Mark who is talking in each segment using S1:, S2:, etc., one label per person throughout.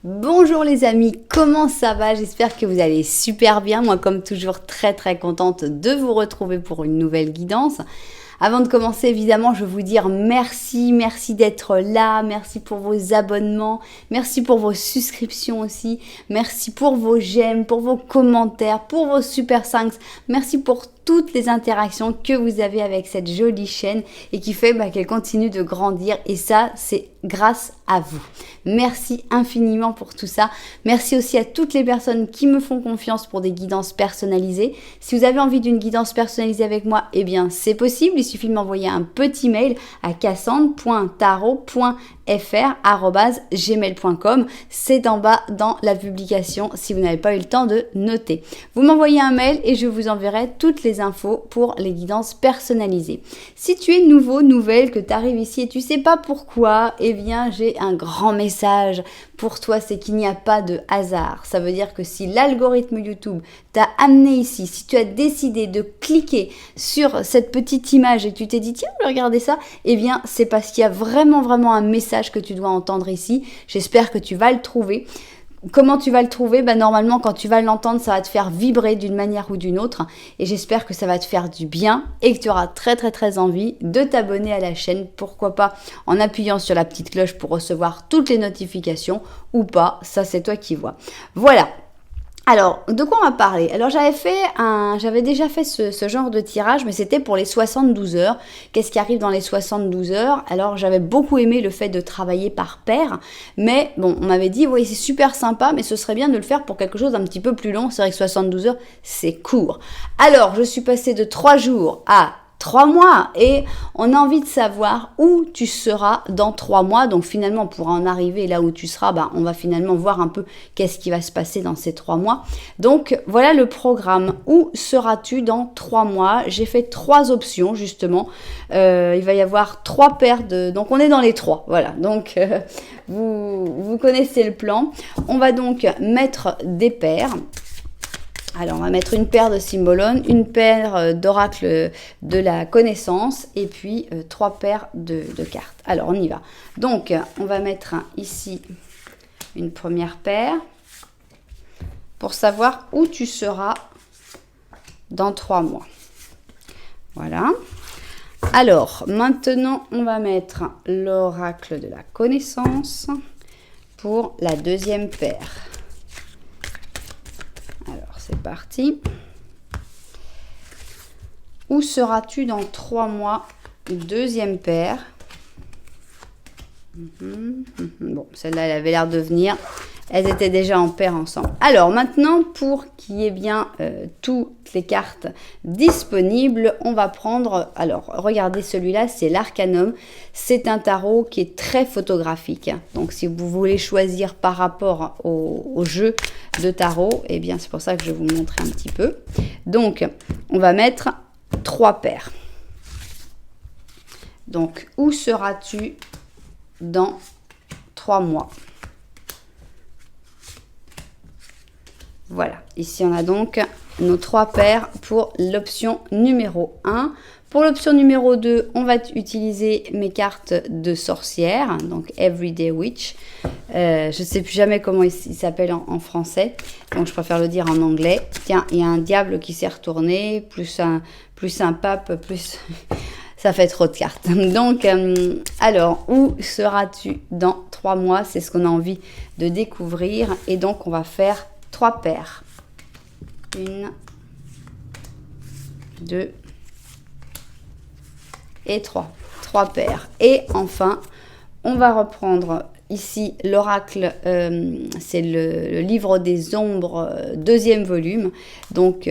S1: Bonjour les amis, comment ça va? J'espère que vous allez super bien. Moi, comme toujours, très contente de vous retrouver pour une nouvelle guidance. Avant de commencer, évidemment, je veux vous dire merci d'être là, merci pour vos abonnements, merci pour vos souscriptions aussi, merci pour vos j'aime, pour vos commentaires, pour vos super thanks, merci pour toutes les interactions que vous avez avec cette jolie chaîne et qui fait qu'elle continue de grandir, et ça, c'est grâce à vous. Merci infiniment pour tout ça. Merci aussi à toutes les personnes qui me font confiance pour des guidances personnalisées. Si vous avez envie d'une guidance personnalisée avec moi, eh bien c'est possible. Il suffit de m'envoyer un petit mail à cassandre.tarot.fr@gmail.com. C'est en bas dans la publication si vous n'avez pas eu le temps de noter. Vous m'envoyez un mail et je vous enverrai toutes les infos pour les guidances personnalisées. Si tu es nouvelle, que tu arrives ici et tu sais pas pourquoi, eh bien j'ai un grand message pour toi, c'est qu'il n'y a pas de hasard. Ça veut dire que si l'algorithme YouTube t'a amené ici, si tu as décidé de cliquer sur cette petite image et que tu t'es dit tiens, je vais regarder ça, eh bien c'est parce qu'il y a vraiment un message que tu dois entendre ici. J'espère que tu vas le trouver. Comment tu vas le trouver? Normalement, quand tu vas l'entendre, ça va te faire vibrer d'une manière ou d'une autre. Et j'espère que ça va te faire du bien et que tu auras très envie de t'abonner à la chaîne. Pourquoi pas en appuyant sur la petite cloche pour recevoir toutes les notifications ou pas. Ça, c'est toi qui vois. Voilà. Alors, de quoi on va parler? Alors, j'avais déjà fait ce genre de tirage, mais c'était pour les 72 heures. Qu'est-ce qui arrive dans les 72 heures? Alors, j'avais beaucoup aimé le fait de travailler par paire, mais bon, on m'avait dit, oui, c'est super sympa, mais ce serait bien de le faire pour quelque chose d'un petit peu plus long. C'est vrai que 72 heures, c'est court. Alors, je suis passée de 3 jours à 3 mois et on a envie de savoir où tu seras dans 3 mois. Donc finalement, pour en arriver là où tu seras, on va finalement voir un peu qu'est-ce qui va se passer dans ces 3 mois. Donc voilà le programme. Où seras-tu dans 3 mois? J'ai fait 3 options justement. Il va y avoir 3 paires de... Donc on est dans les 3. Voilà. Donc vous connaissez le plan. On va donc mettre des paires. Alors, on va mettre une paire de symbolones, une paire d'oracles de la connaissance et puis 3 paires de cartes. Alors, on y va. Donc, on va mettre ici une première paire pour savoir où tu seras dans 3 mois. Voilà. Alors, maintenant, on va mettre l'oracle de la connaissance pour la deuxième paire. Alors, c'est parti. Où seras-tu dans 3 mois? Deuxième paire. Bon, celle-là, elle avait l'air de venir. Elles étaient déjà en paire ensemble. Alors, maintenant, pour qu'il y ait bien toutes les cartes disponibles, on va prendre... Alors, regardez celui-là, c'est l'Arcanum. C'est un tarot qui est très photographique. Donc, si vous voulez choisir par rapport au jeu de tarot, eh bien, c'est pour ça que je vais vous montrer un petit peu. Donc, on va mettre 3 paires. Donc, où seras-tu dans 3 mois? Voilà, ici on a donc nos 3 paires pour l'option numéro 1. Pour l'option numéro 2, on va utiliser mes cartes de sorcière, donc Everyday Witch. Je ne sais plus jamais comment il s'appelle en français, donc je préfère le dire en anglais. Tiens, il y a un diable qui s'est retourné, plus un pape, plus... Ça fait trop de cartes. Donc, alors, où seras-tu dans 3 mois? C'est ce qu'on a envie de découvrir. Et donc, on va faire 3 paires. 1, 2 et 3. 3 paires. Et enfin, on va reprendre ici l'oracle, c'est le livre des ombres, 2e volume. Donc,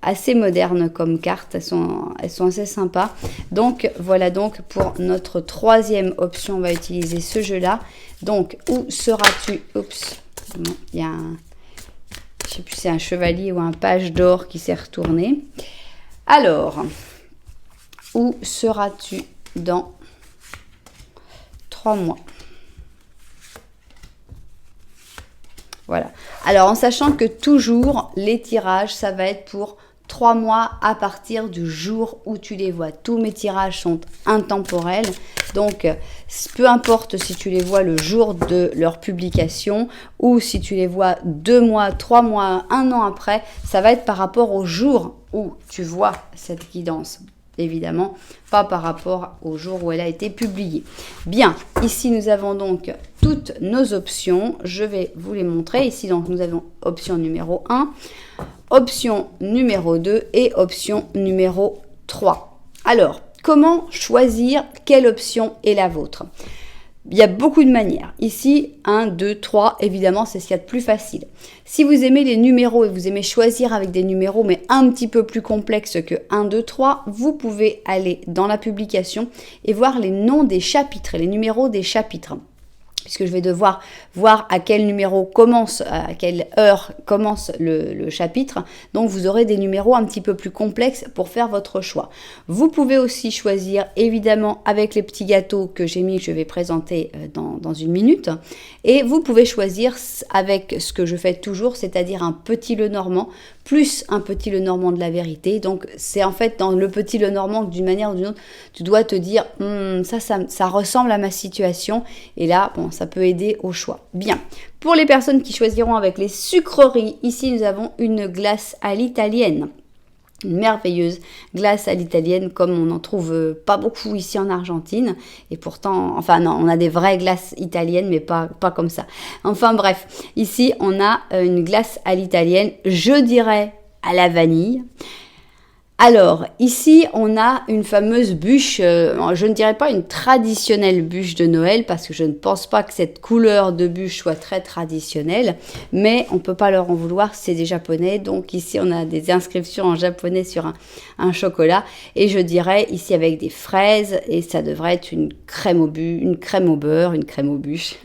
S1: assez moderne comme carte. Elles sont assez sympas. Donc, voilà donc pour notre 3e option, on va utiliser ce jeu-là. Donc, où seras-tu? Oups, il y a un... Je ne sais plus si c'est un chevalier ou un page d'or qui s'est retourné. Alors, où seras-tu dans 3 mois? Voilà. Alors, en sachant que toujours, les tirages, ça va être pour 3 mois à partir du jour où tu les vois. Tous mes tirages sont intemporels, donc peu importe si tu les vois le jour de leur publication ou si tu les vois 2 mois, 3 mois, 1 an après, ça va être par rapport au jour où tu vois cette guidance. Évidemment, pas par rapport au jour où elle a été publiée. Bien, ici nous avons donc toutes nos options. Je vais vous les montrer. Ici, donc, nous avons option numéro 1, option numéro 2 et option numéro 3. Alors, comment choisir quelle option est la vôtre? Il y a beaucoup de manières. Ici, 1, 2, 3, évidemment, c'est ce qu'il y a de plus facile. Si vous aimez les numéros et vous aimez choisir avec des numéros, mais un petit peu plus complexes que 1, 2, 3, vous pouvez aller dans la publication et voir les noms des chapitres, les numéros des chapitres. Puisque je vais devoir voir à quel numéro commence, à quelle heure commence le chapitre. Donc, vous aurez des numéros un petit peu plus complexes pour faire votre choix. Vous pouvez aussi choisir, évidemment, avec les petits gâteaux que j'ai mis, que je vais présenter dans une minute. Et vous pouvez choisir avec ce que je fais toujours, c'est-à-dire un petit Lenormand, plus un petit Lenormand de la vérité. Donc, c'est en fait dans le petit Lenormand que d'une manière ou d'une autre, tu dois te dire, ça ressemble à ma situation. Et là, bon, ça peut aider au choix. Bien. Pour les personnes qui choisiront avec les sucreries, ici, nous avons une glace à l'italienne. Une merveilleuse glace à l'italienne, comme on n'en trouve pas beaucoup ici en Argentine. Et pourtant, enfin non, on a des vraies glaces italiennes, mais pas comme ça. Enfin bref, ici, on a une glace à l'italienne, je dirais à la vanille. Alors, ici, on a une fameuse bûche, je ne dirais pas une traditionnelle bûche de Noël, parce que je ne pense pas que cette couleur de bûche soit très traditionnelle, mais on ne peut pas leur en vouloir, c'est des japonais, donc ici, on a des inscriptions en japonais sur un chocolat, et je dirais ici avec des fraises, et ça devrait être une crème au beurre, une crème aux bûches,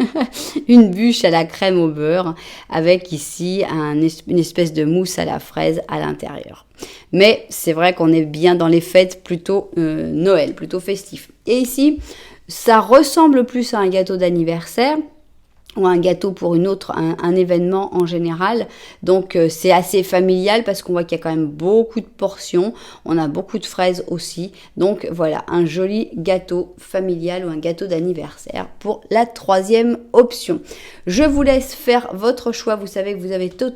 S1: une bûche à la crème au beurre, avec ici une espèce de mousse à la fraise à l'intérieur. Mais c'est vrai qu'on est bien dans les fêtes plutôt Noël, plutôt festif. Et ici, ça ressemble plus à un gâteau d'anniversaire ou un gâteau pour un événement en général. Donc c'est assez familial parce qu'on voit qu'il y a quand même beaucoup de portions. On a beaucoup de fraises aussi. Donc voilà, un joli gâteau familial ou un gâteau d'anniversaire pour la 3e option. Je vous laisse faire votre choix. Vous savez que vous avez tout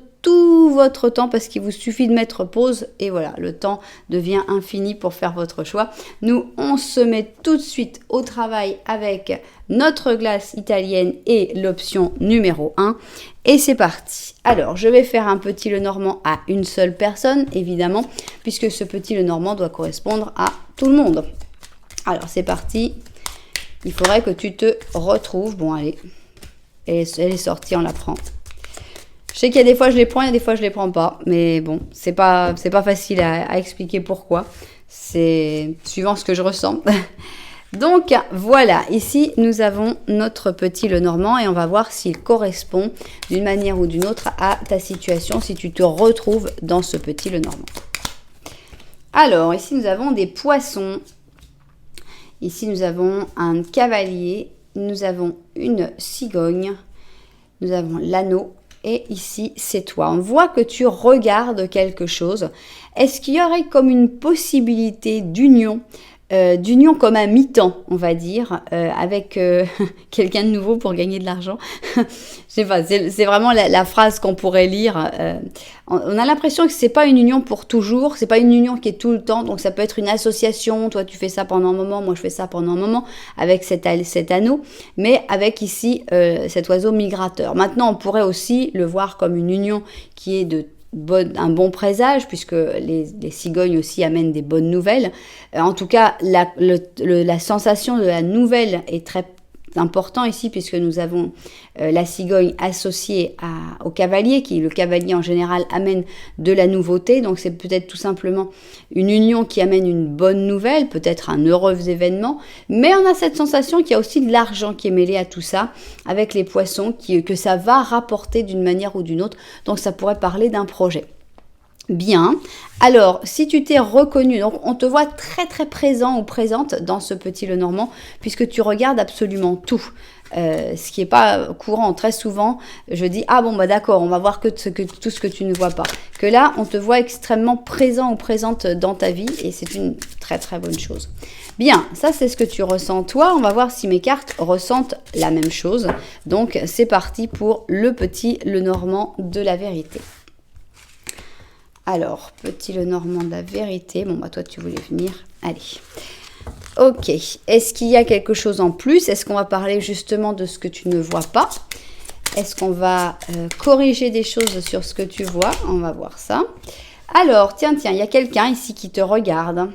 S1: votre temps parce qu'il vous suffit de mettre pause et voilà, le temps devient infini pour faire votre choix. Nous, on se met tout de suite au travail avec notre glace italienne et l'option numéro 1 et c'est parti. Alors, je vais faire un petit Lenormand à une seule personne, évidemment, puisque ce petit Lenormand doit correspondre à tout le monde. Alors, c'est parti. Il faudrait que tu te retrouves. Bon, allez, elle est sortie, on la prend. Je sais qu'il y a des fois je les prends et des fois je les prends pas, mais bon, c'est pas facile à expliquer pourquoi. C'est suivant ce que je ressens. Donc voilà, ici nous avons notre petit Lenormand et on va voir s'il correspond d'une manière ou d'une autre à ta situation, si tu te retrouves dans ce petit Lenormand. Alors ici nous avons des poissons, ici nous avons un cavalier, nous avons une cigogne, nous avons l'anneau. Et ici, c'est toi. On voit que tu regardes quelque chose. Est-ce qu'il y aurait comme une possibilité d'union comme un mi-temps, on va dire, avec quelqu'un de nouveau pour gagner de l'argent. Je sais pas, c'est vraiment la phrase qu'on pourrait lire. On a l'impression que c'est pas une union pour toujours, c'est pas une union qui est tout le temps, donc ça peut être une association, toi tu fais ça pendant un moment, moi je fais ça pendant un moment, avec cet anneau, mais avec ici cet oiseau migrateur. Maintenant, on pourrait aussi le voir comme une union qui est un bon présage, puisque les cigognes aussi amènent des bonnes nouvelles. En tout cas, la sensation de la nouvelle est très important ici, puisque nous avons la cigogne associée au cavalier, le cavalier en général amène de la nouveauté, donc c'est peut-être tout simplement une union qui amène une bonne nouvelle, peut-être un heureux événement, mais on a cette sensation qu'il y a aussi de l'argent qui est mêlé à tout ça, avec les poissons, que ça va rapporter d'une manière ou d'une autre, donc ça pourrait parler d'un projet. Bien, alors si tu t'es reconnu, donc on te voit très très présent ou présente dans ce petit Lenormand puisque tu regardes absolument tout. ce qui n'est pas courant. Très souvent, je dis, ah bon, bah d'accord, on va voir tout ce que tu ne vois pas. Que là, on te voit extrêmement présent ou présente dans ta vie et c'est une très très bonne chose. Bien, ça c'est ce que tu ressens toi. On va voir si mes cartes ressentent la même chose. Donc, c'est parti pour le petit Lenormand de la vérité. Alors, petit Lenormand de la vérité. Bon, bah toi, tu voulais venir. Allez. Ok. Est-ce qu'il y a quelque chose en plus? Est-ce qu'on va parler justement de ce que tu ne vois pas? Est-ce qu'on va corriger des choses sur ce que tu vois? On va voir ça. Alors, tiens, il y a quelqu'un ici qui te regarde.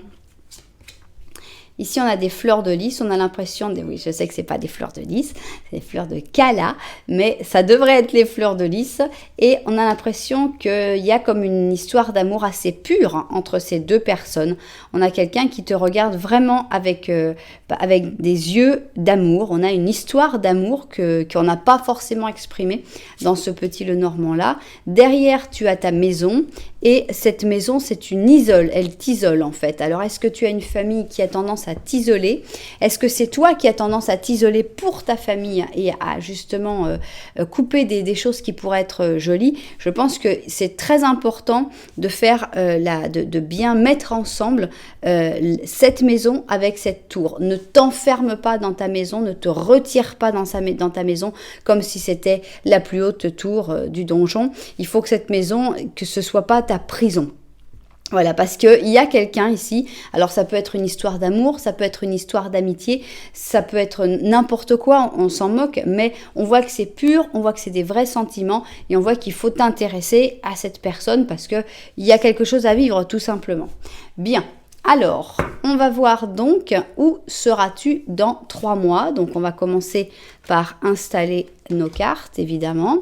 S1: Ici, on a des fleurs de lys. On a l'impression, oui, je sais que c'est pas des fleurs de lys, c'est des fleurs de cala, mais ça devrait être les fleurs de lys. Et on a l'impression qu'il y a comme une histoire d'amour assez pure entre ces deux personnes. On a quelqu'un qui te regarde vraiment avec des yeux d'amour. On a une histoire d'amour qu'on n'a pas forcément exprimée dans ce petit Lenormand-là. Derrière, tu as ta maison. Et cette maison, c'est une isole, elle t'isole en fait. Alors, est-ce que tu as une famille qui a tendance à t'isoler? Est-ce que c'est toi qui as tendance à t'isoler pour ta famille et à justement couper des choses qui pourraient être jolies? Je pense que c'est très important de faire de bien mettre ensemble cette maison avec cette tour. Ne t'enferme pas dans ta maison, ne te retire pas dans ta maison comme si c'était la plus haute tour du donjon. Il faut que cette maison, que ce soit pas ta prison. Voilà, parce qu'il y a quelqu'un ici, alors ça peut être une histoire d'amour, ça peut être une histoire d'amitié, ça peut être n'importe quoi, on s'en moque, mais on voit que c'est pur, on voit que c'est des vrais sentiments et on voit qu'il faut t'intéresser à cette personne parce qu'il y a quelque chose à vivre tout simplement. Bien, alors, on va voir donc où seras-tu dans 3 mois. Donc, on va commencer par installer nos cartes, évidemment.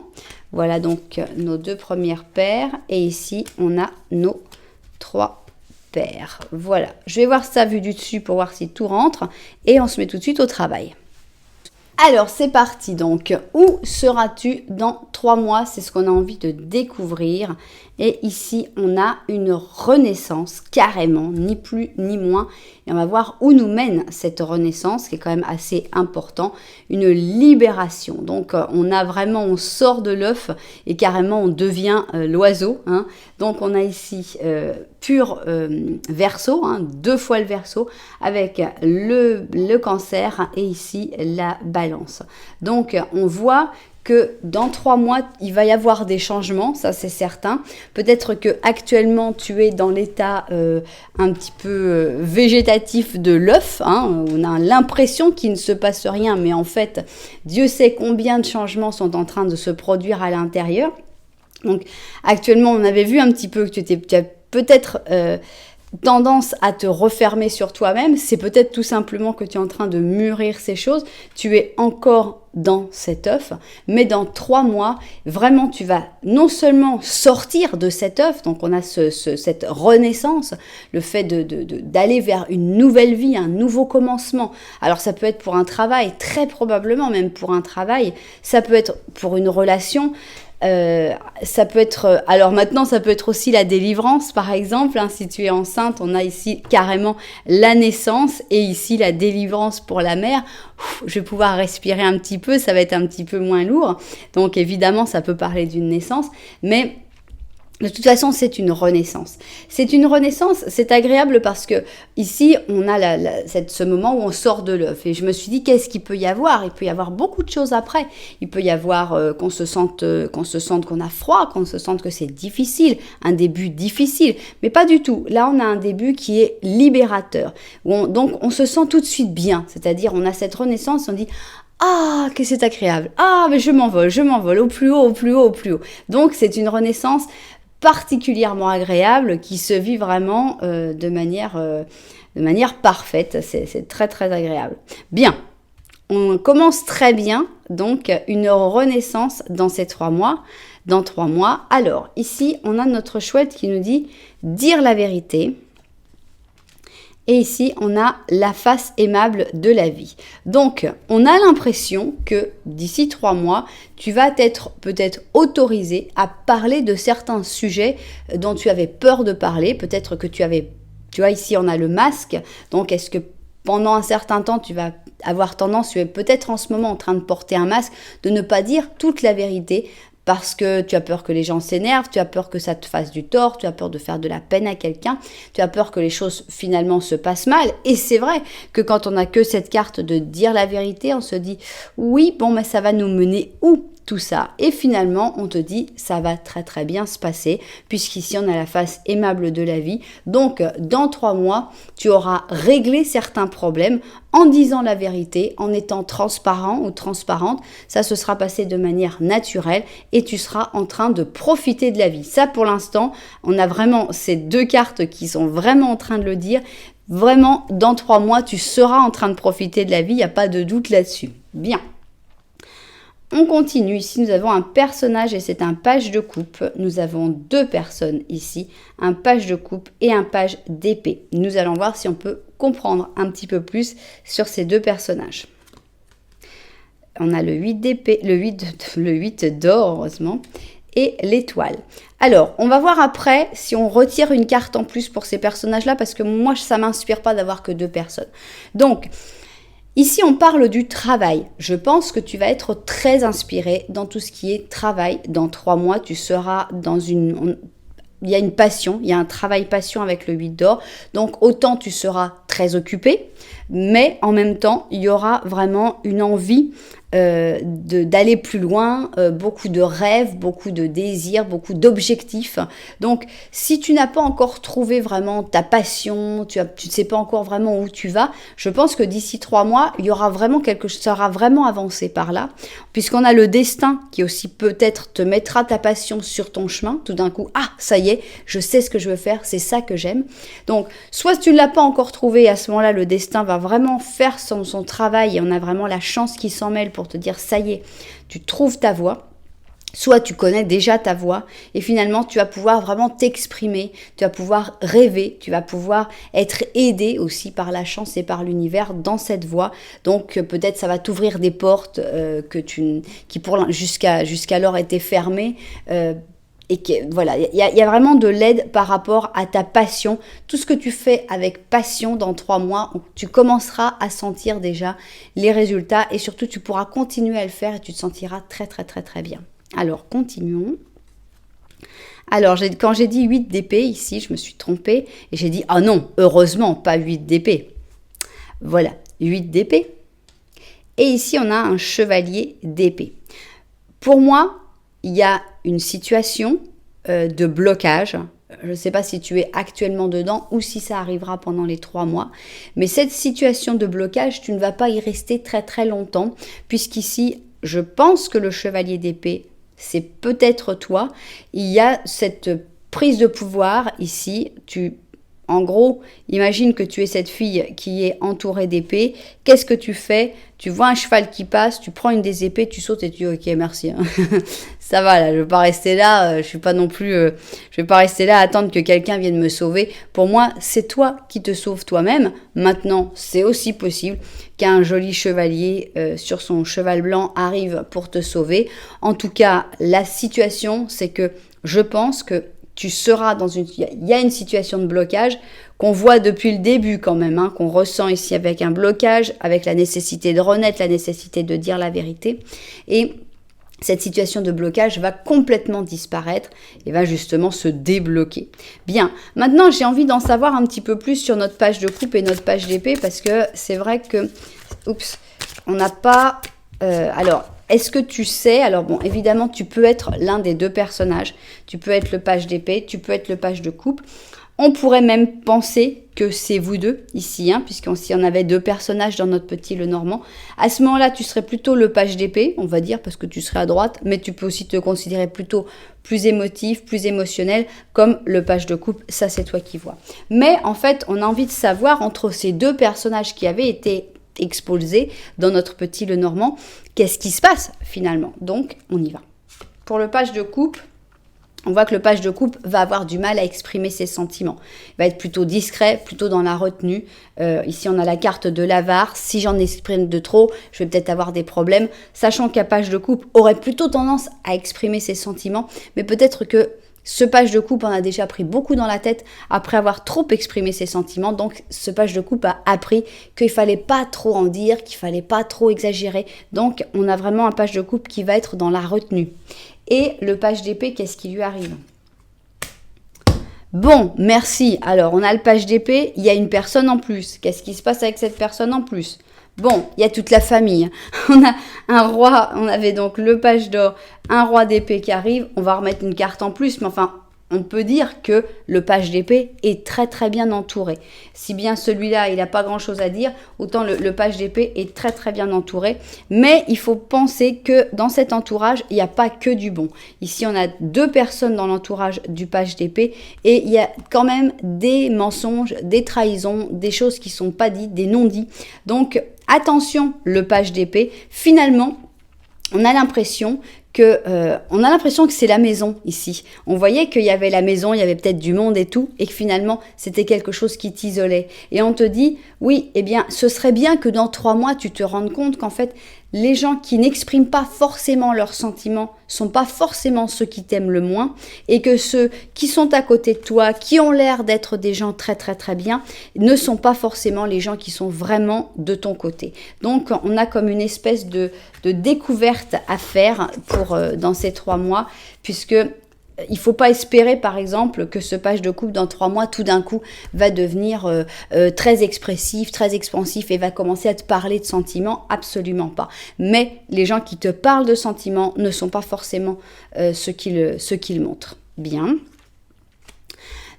S1: Voilà donc nos 2 premières paires. Et ici, on a nos 3 paires. Voilà, je vais voir ça vu du dessus pour voir si tout rentre. Et on se met tout de suite au travail. Alors, c'est parti donc. Où seras-tu dans 3 mois? C'est ce qu'on a envie de découvrir. Et ici, on a une renaissance, carrément, ni plus ni moins. Et on va voir où nous mène cette renaissance, qui est quand même assez important. Une libération. Donc, on sort de l'œuf et carrément, on devient l'oiseau. Hein. Donc, on a ici pur Verseau, 2 fois le Verseau, avec le Cancer et ici la Balance. Donc, on voit que dans 3 mois, il va y avoir des changements, ça c'est certain. Peut-être que actuellement tu es dans l'état un petit peu végétatif de l'œuf. Hein. On a l'impression qu'il ne se passe rien, mais en fait, Dieu sait combien de changements sont en train de se produire à l'intérieur. Donc actuellement, on avait vu un petit peu que tu as peut-être tendance à te refermer sur toi-même. C'est peut-être tout simplement que tu es en train de mûrir ces choses. Tu es encore dans cet œuf, mais dans 3 mois, vraiment, tu vas non seulement sortir de cet œuf, donc on a cette renaissance, le fait d'aller vers une nouvelle vie, un nouveau commencement. Alors ça peut être pour un travail, très probablement même pour un travail, ça peut être pour une relation, ça peut être, alors maintenant ça peut être aussi la délivrance par exemple, hein, si tu es enceinte, on a ici carrément la naissance et ici la délivrance pour la mère. Je vais pouvoir respirer un petit peu, ça va être un petit peu moins lourd, donc évidemment ça peut parler d'une naissance, mais de toute façon, c'est une renaissance. C'est une renaissance, c'est agréable parce que ici, on a ce moment où on sort de l'œuf. Et je me suis dit, qu'est-ce qu'il peut y avoir? Il peut y avoir beaucoup de choses après. Il peut y avoir qu'on se sente qu'on a froid, qu'on se sente que c'est difficile, un début difficile. Mais pas du tout. Là, on a un début qui est libérateur. Donc, on se sent tout de suite bien. C'est-à-dire, on a cette renaissance, on dit... Ah, que c'est agréable. Ah, mais je m'envole au plus haut, au plus haut, au plus haut. Donc, c'est une renaissance particulièrement agréable qui se vit vraiment de manière parfaite. C'est très, très agréable. Bien, on commence très bien. Donc, une renaissance dans ces 3 mois. Dans 3 mois. Alors, ici, on a notre chouette qui nous dit « dire la vérité ». Et ici, on a la face aimable de la vie. Donc, on a l'impression que d'ici 3 mois, tu vas être peut-être autorisé à parler de certains sujets dont tu avais peur de parler. Peut-être que tu vois, ici, on a le masque. Donc, est-ce que pendant un certain temps, tu vas avoir tendance, tu es peut-être en ce moment en train de porter un masque, de ne pas dire toute la vérité, parce que tu as peur que les gens s'énervent, tu as peur que ça te fasse du tort, tu as peur de faire de la peine à quelqu'un, tu as peur que les choses finalement se passent mal. Et c'est vrai que quand on n'a que cette carte de dire la vérité, on se dit oui, bon, mais ça va nous mener où tout ça? Et finalement, on te dit ça va très très bien se passer, puisqu'ici on a la face aimable de la vie. Donc, dans 3 mois, tu auras réglé certains problèmes en disant la vérité, en étant transparent ou transparente. Ça se sera passé de manière naturelle et tu seras en train de profiter de la vie. Ça, pour l'instant, on a vraiment ces 2 cartes qui sont vraiment en train de le dire. Vraiment, dans 3 mois, tu seras en train de profiter de la vie, il n'y a pas de doute là-dessus. Bien. On continue, ici nous avons un personnage et c'est un page de coupe. Nous avons 2 personnes ici, un page de coupe et un page d'épée. Nous allons voir si on peut comprendre un petit peu plus sur ces 2 personnages. On a le 8 d'épée, le 8 d'or heureusement, et l'étoile. Alors, on va voir après si on retire une carte en plus pour ces personnages-là parce que moi ça ne m'inspire pas d'avoir que 2 personnes. Donc, ici, on parle du travail. Je pense que tu vas être très inspiré dans tout ce qui est travail. Dans 3 mois, tu seras dans il y a une passion, il y a un travail passion avec le 8 d'or. Donc, autant tu seras très occupé, mais en même temps, il y aura vraiment une envie d'aller plus loin, beaucoup de rêves, beaucoup de désirs, beaucoup d'objectifs. Donc, si tu n'as pas encore trouvé vraiment ta passion, tu ne sais pas encore vraiment où tu vas, je pense que d'ici 3 mois, il y aura vraiment quelque chose, ça aura vraiment avancé par là, puisqu'on a le destin qui aussi peut-être te mettra ta passion sur ton chemin. Tout d'un coup, ah, ça y est, je sais ce que je veux faire, c'est ça que j'aime. Donc, soit tu ne l'as pas encore trouvé, à ce moment-là, le destin va vraiment faire son travail et on a vraiment la chance qui s'en mêle pour te dire ça y est, tu trouves ta voie. Soit tu connais déjà ta voix et finalement tu vas pouvoir vraiment t'exprimer, tu vas pouvoir rêver, tu vas pouvoir être aidé aussi par la chance et par l'univers dans cette voie. Donc peut-être ça va t'ouvrir des portes qui jusqu'alors étaient fermées. Et que, voilà, il y a vraiment de l'aide par rapport à ta passion. Tout ce que tu fais avec passion dans 3 mois, tu commenceras à sentir déjà les résultats et surtout tu pourras continuer à le faire et tu te sentiras très très très très bien. Alors, continuons. Alors, quand j'ai dit 8 d'épée ici, je me suis trompée et j'ai dit, ah non, heureusement, pas 8 d'épée. Voilà, 8 d'épée. Et ici, on a un chevalier d'épée. Pour moi, il y a une situation de blocage. Je ne sais pas si tu es actuellement dedans ou si ça arrivera pendant les 3 mois. Mais cette situation de blocage, tu ne vas pas y rester très très longtemps. Puisqu'ici, je pense que le chevalier d'épée, c'est peut-être toi. Il y a cette prise de pouvoir ici. En gros, imagine que tu es cette fille qui est entourée d'épées. Qu'est-ce que tu fais? Tu vois un cheval qui passe, tu prends une des épées, tu sautes et tu dis ok merci. Ça va là, je vais pas rester là, je vais pas rester là à attendre que quelqu'un vienne me sauver. Pour moi, c'est toi qui te sauves toi-même. Maintenant, c'est aussi possible qu'un joli chevalier sur son cheval blanc arrive pour te sauver. En tout cas, la situation, c'est que je pense que tu seras il y a une situation de blocage qu'on voit depuis le début quand même, qu'on ressent ici avec un blocage, avec la nécessité de renaître, la nécessité de dire la vérité. Et cette situation de blocage va complètement disparaître et va justement se débloquer. Bien, maintenant j'ai envie d'en savoir un petit peu plus sur notre page de coupe et notre page d'épée parce que c'est vrai que, on n'a pas... alors, est-ce que tu sais, alors bon, évidemment, tu peux être l'un des 2 personnages. Tu peux être le page d'épée, tu peux être le page de coupe. On pourrait même penser que c'est vous deux ici, puisqu'on si on avait 2 personnages dans notre petit Lenormand. À ce moment-là, tu serais plutôt le page d'épée, on va dire, parce que tu serais à droite, mais tu peux aussi te considérer plutôt plus émotif, plus émotionnel, comme le page de coupe, ça c'est toi qui vois. Mais en fait, on a envie de savoir entre ces 2 personnages qui avaient été exposés dans notre petit Lenormand, qu'est-ce qui se passe finalement? Donc, on y va. Pour le page de coupe, on voit que le page de coupe va avoir du mal à exprimer ses sentiments. Il va être plutôt discret, plutôt dans la retenue. Ici, on a la carte de l'avare. Si j'en exprime de trop, je vais peut-être avoir des problèmes. Sachant qu'un page de coupe aurait plutôt tendance à exprimer ses sentiments, mais peut-être que Ce page de coupe en a déjà pris beaucoup dans la tête après avoir trop exprimé ses sentiments. Donc, ce page de coupe a appris qu'il fallait pas trop en dire, qu'il fallait pas trop exagérer. Donc, on a vraiment un page de coupe qui va être dans la retenue. Et le page d'épée, qu'est-ce qui lui arrive? Bon, merci. Alors, on a le page d'épée, il y a une personne en plus. Qu'est-ce qui se passe avec cette personne en plus? Bon, il y a toute la famille. On a un roi, on avait donc le page d'or, un roi d'épée qui arrive. On va remettre une carte en plus, mais enfin, on peut dire que le page d'épée est très très bien entouré. Si bien celui-là, il n'a pas grand-chose à dire, autant le page d'épée est très très bien entouré. Mais il faut penser que dans cet entourage, il n'y a pas que du bon. Ici, on a 2 personnes dans l'entourage du page d'épée et il y a quand même des mensonges, des trahisons, des choses qui ne sont pas dites, des non-dits. Donc, attention, le page d'épée, finalement, on a l'impression que c'est la maison ici. On voyait qu'il y avait la maison, il y avait peut-être du monde et tout, et que finalement, c'était quelque chose qui t'isolait. Et on te dit, oui, eh bien, ce serait bien que dans 3 mois, tu te rendes compte qu'en fait, les gens qui n'expriment pas forcément leurs sentiments sont pas forcément ceux qui t'aiment le moins, et que ceux qui sont à côté de toi, qui ont l'air d'être des gens très très très bien, ne sont pas forcément les gens qui sont vraiment de ton côté. Donc on a comme une espèce de découverte à faire pour dans ces 3 mois, puisque il ne faut pas espérer, par exemple, que ce page de coupe, dans 3 mois, tout d'un coup, va devenir très expressif, très expansif et va commencer à te parler de sentiments. Absolument pas. Mais les gens qui te parlent de sentiments ne sont pas forcément ceux qu'ils montrent. Bien.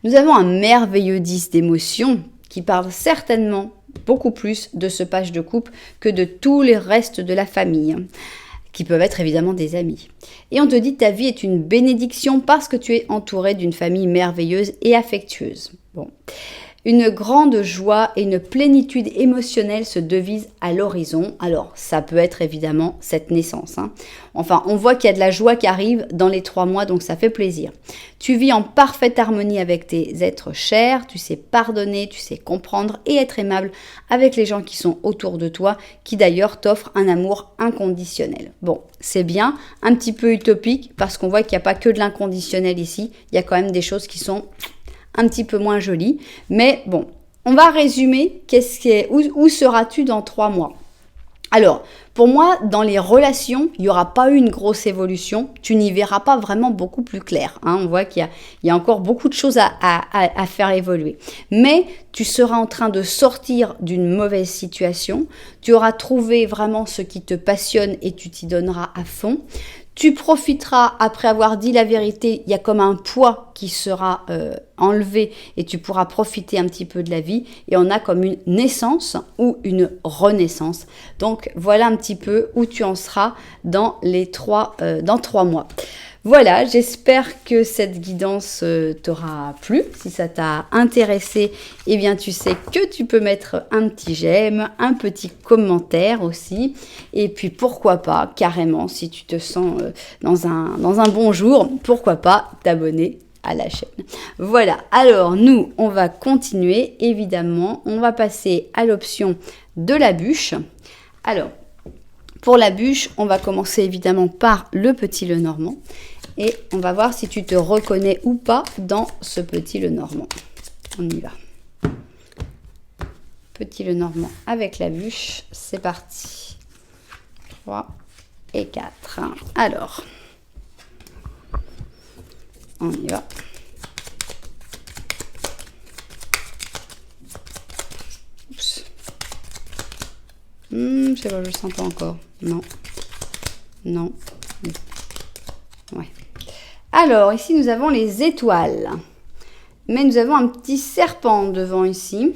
S1: Nous avons un merveilleux 10 d'émotions qui parle certainement beaucoup plus de ce page de coupe que de tous les restes de la famille, qui peuvent être évidemment des amis. Et on te dit ta vie est une bénédiction parce que tu es entouré d'une famille merveilleuse et affectueuse. Bon. Une grande joie et une plénitude émotionnelle se devisent à l'horizon. Alors, ça peut être évidemment cette naissance. Enfin, on voit qu'il y a de la joie qui arrive dans les 3 mois, donc ça fait plaisir. Tu vis en parfaite harmonie avec tes êtres chers, tu sais pardonner, tu sais comprendre et être aimable avec les gens qui sont autour de toi, qui d'ailleurs t'offrent un amour inconditionnel. Bon, c'est bien, un petit peu utopique, parce qu'on voit qu'il n'y a pas que de l'inconditionnel ici, il y a quand même des choses qui sont un petit peu moins joli, mais bon, on va résumer où seras-tu dans 3 mois. Alors, pour moi, dans les relations, il n'y aura pas eu une grosse évolution, tu n'y verras pas vraiment beaucoup plus clair. On voit qu'il y a encore beaucoup de choses à faire évoluer. Mais tu seras en train de sortir d'une mauvaise situation, tu auras trouvé vraiment ce qui te passionne et tu t'y donneras à fond. Tu profiteras, après avoir dit la vérité, il y a comme un poids qui sera enlevé et tu pourras profiter un petit peu de la vie. Et on a comme une naissance ou une renaissance. Donc voilà un petit peu où tu en seras dans 3 mois. Voilà, j'espère que cette guidance t'aura plu. Si ça t'a intéressé, eh bien tu sais que tu peux mettre un petit j'aime, un petit commentaire aussi. Et puis pourquoi pas, carrément, si tu te sens dans un bon jour, pourquoi pas t'abonner à la chaîne. Voilà, alors nous, on va continuer, évidemment. On va passer à l'option de la bûche. Alors, pour la bûche, on va commencer évidemment par le petit Lenormand. Et on va voir si tu te reconnais ou pas dans ce petit Lenormand. On y va. Petit Lenormand avec la bûche. C'est parti. 3 et 4. Alors, on y va. Oups. Je sais pas, je le sens pas encore. Non. Non. Ouais. Alors, ici, nous avons les étoiles. Mais nous avons un petit serpent devant ici.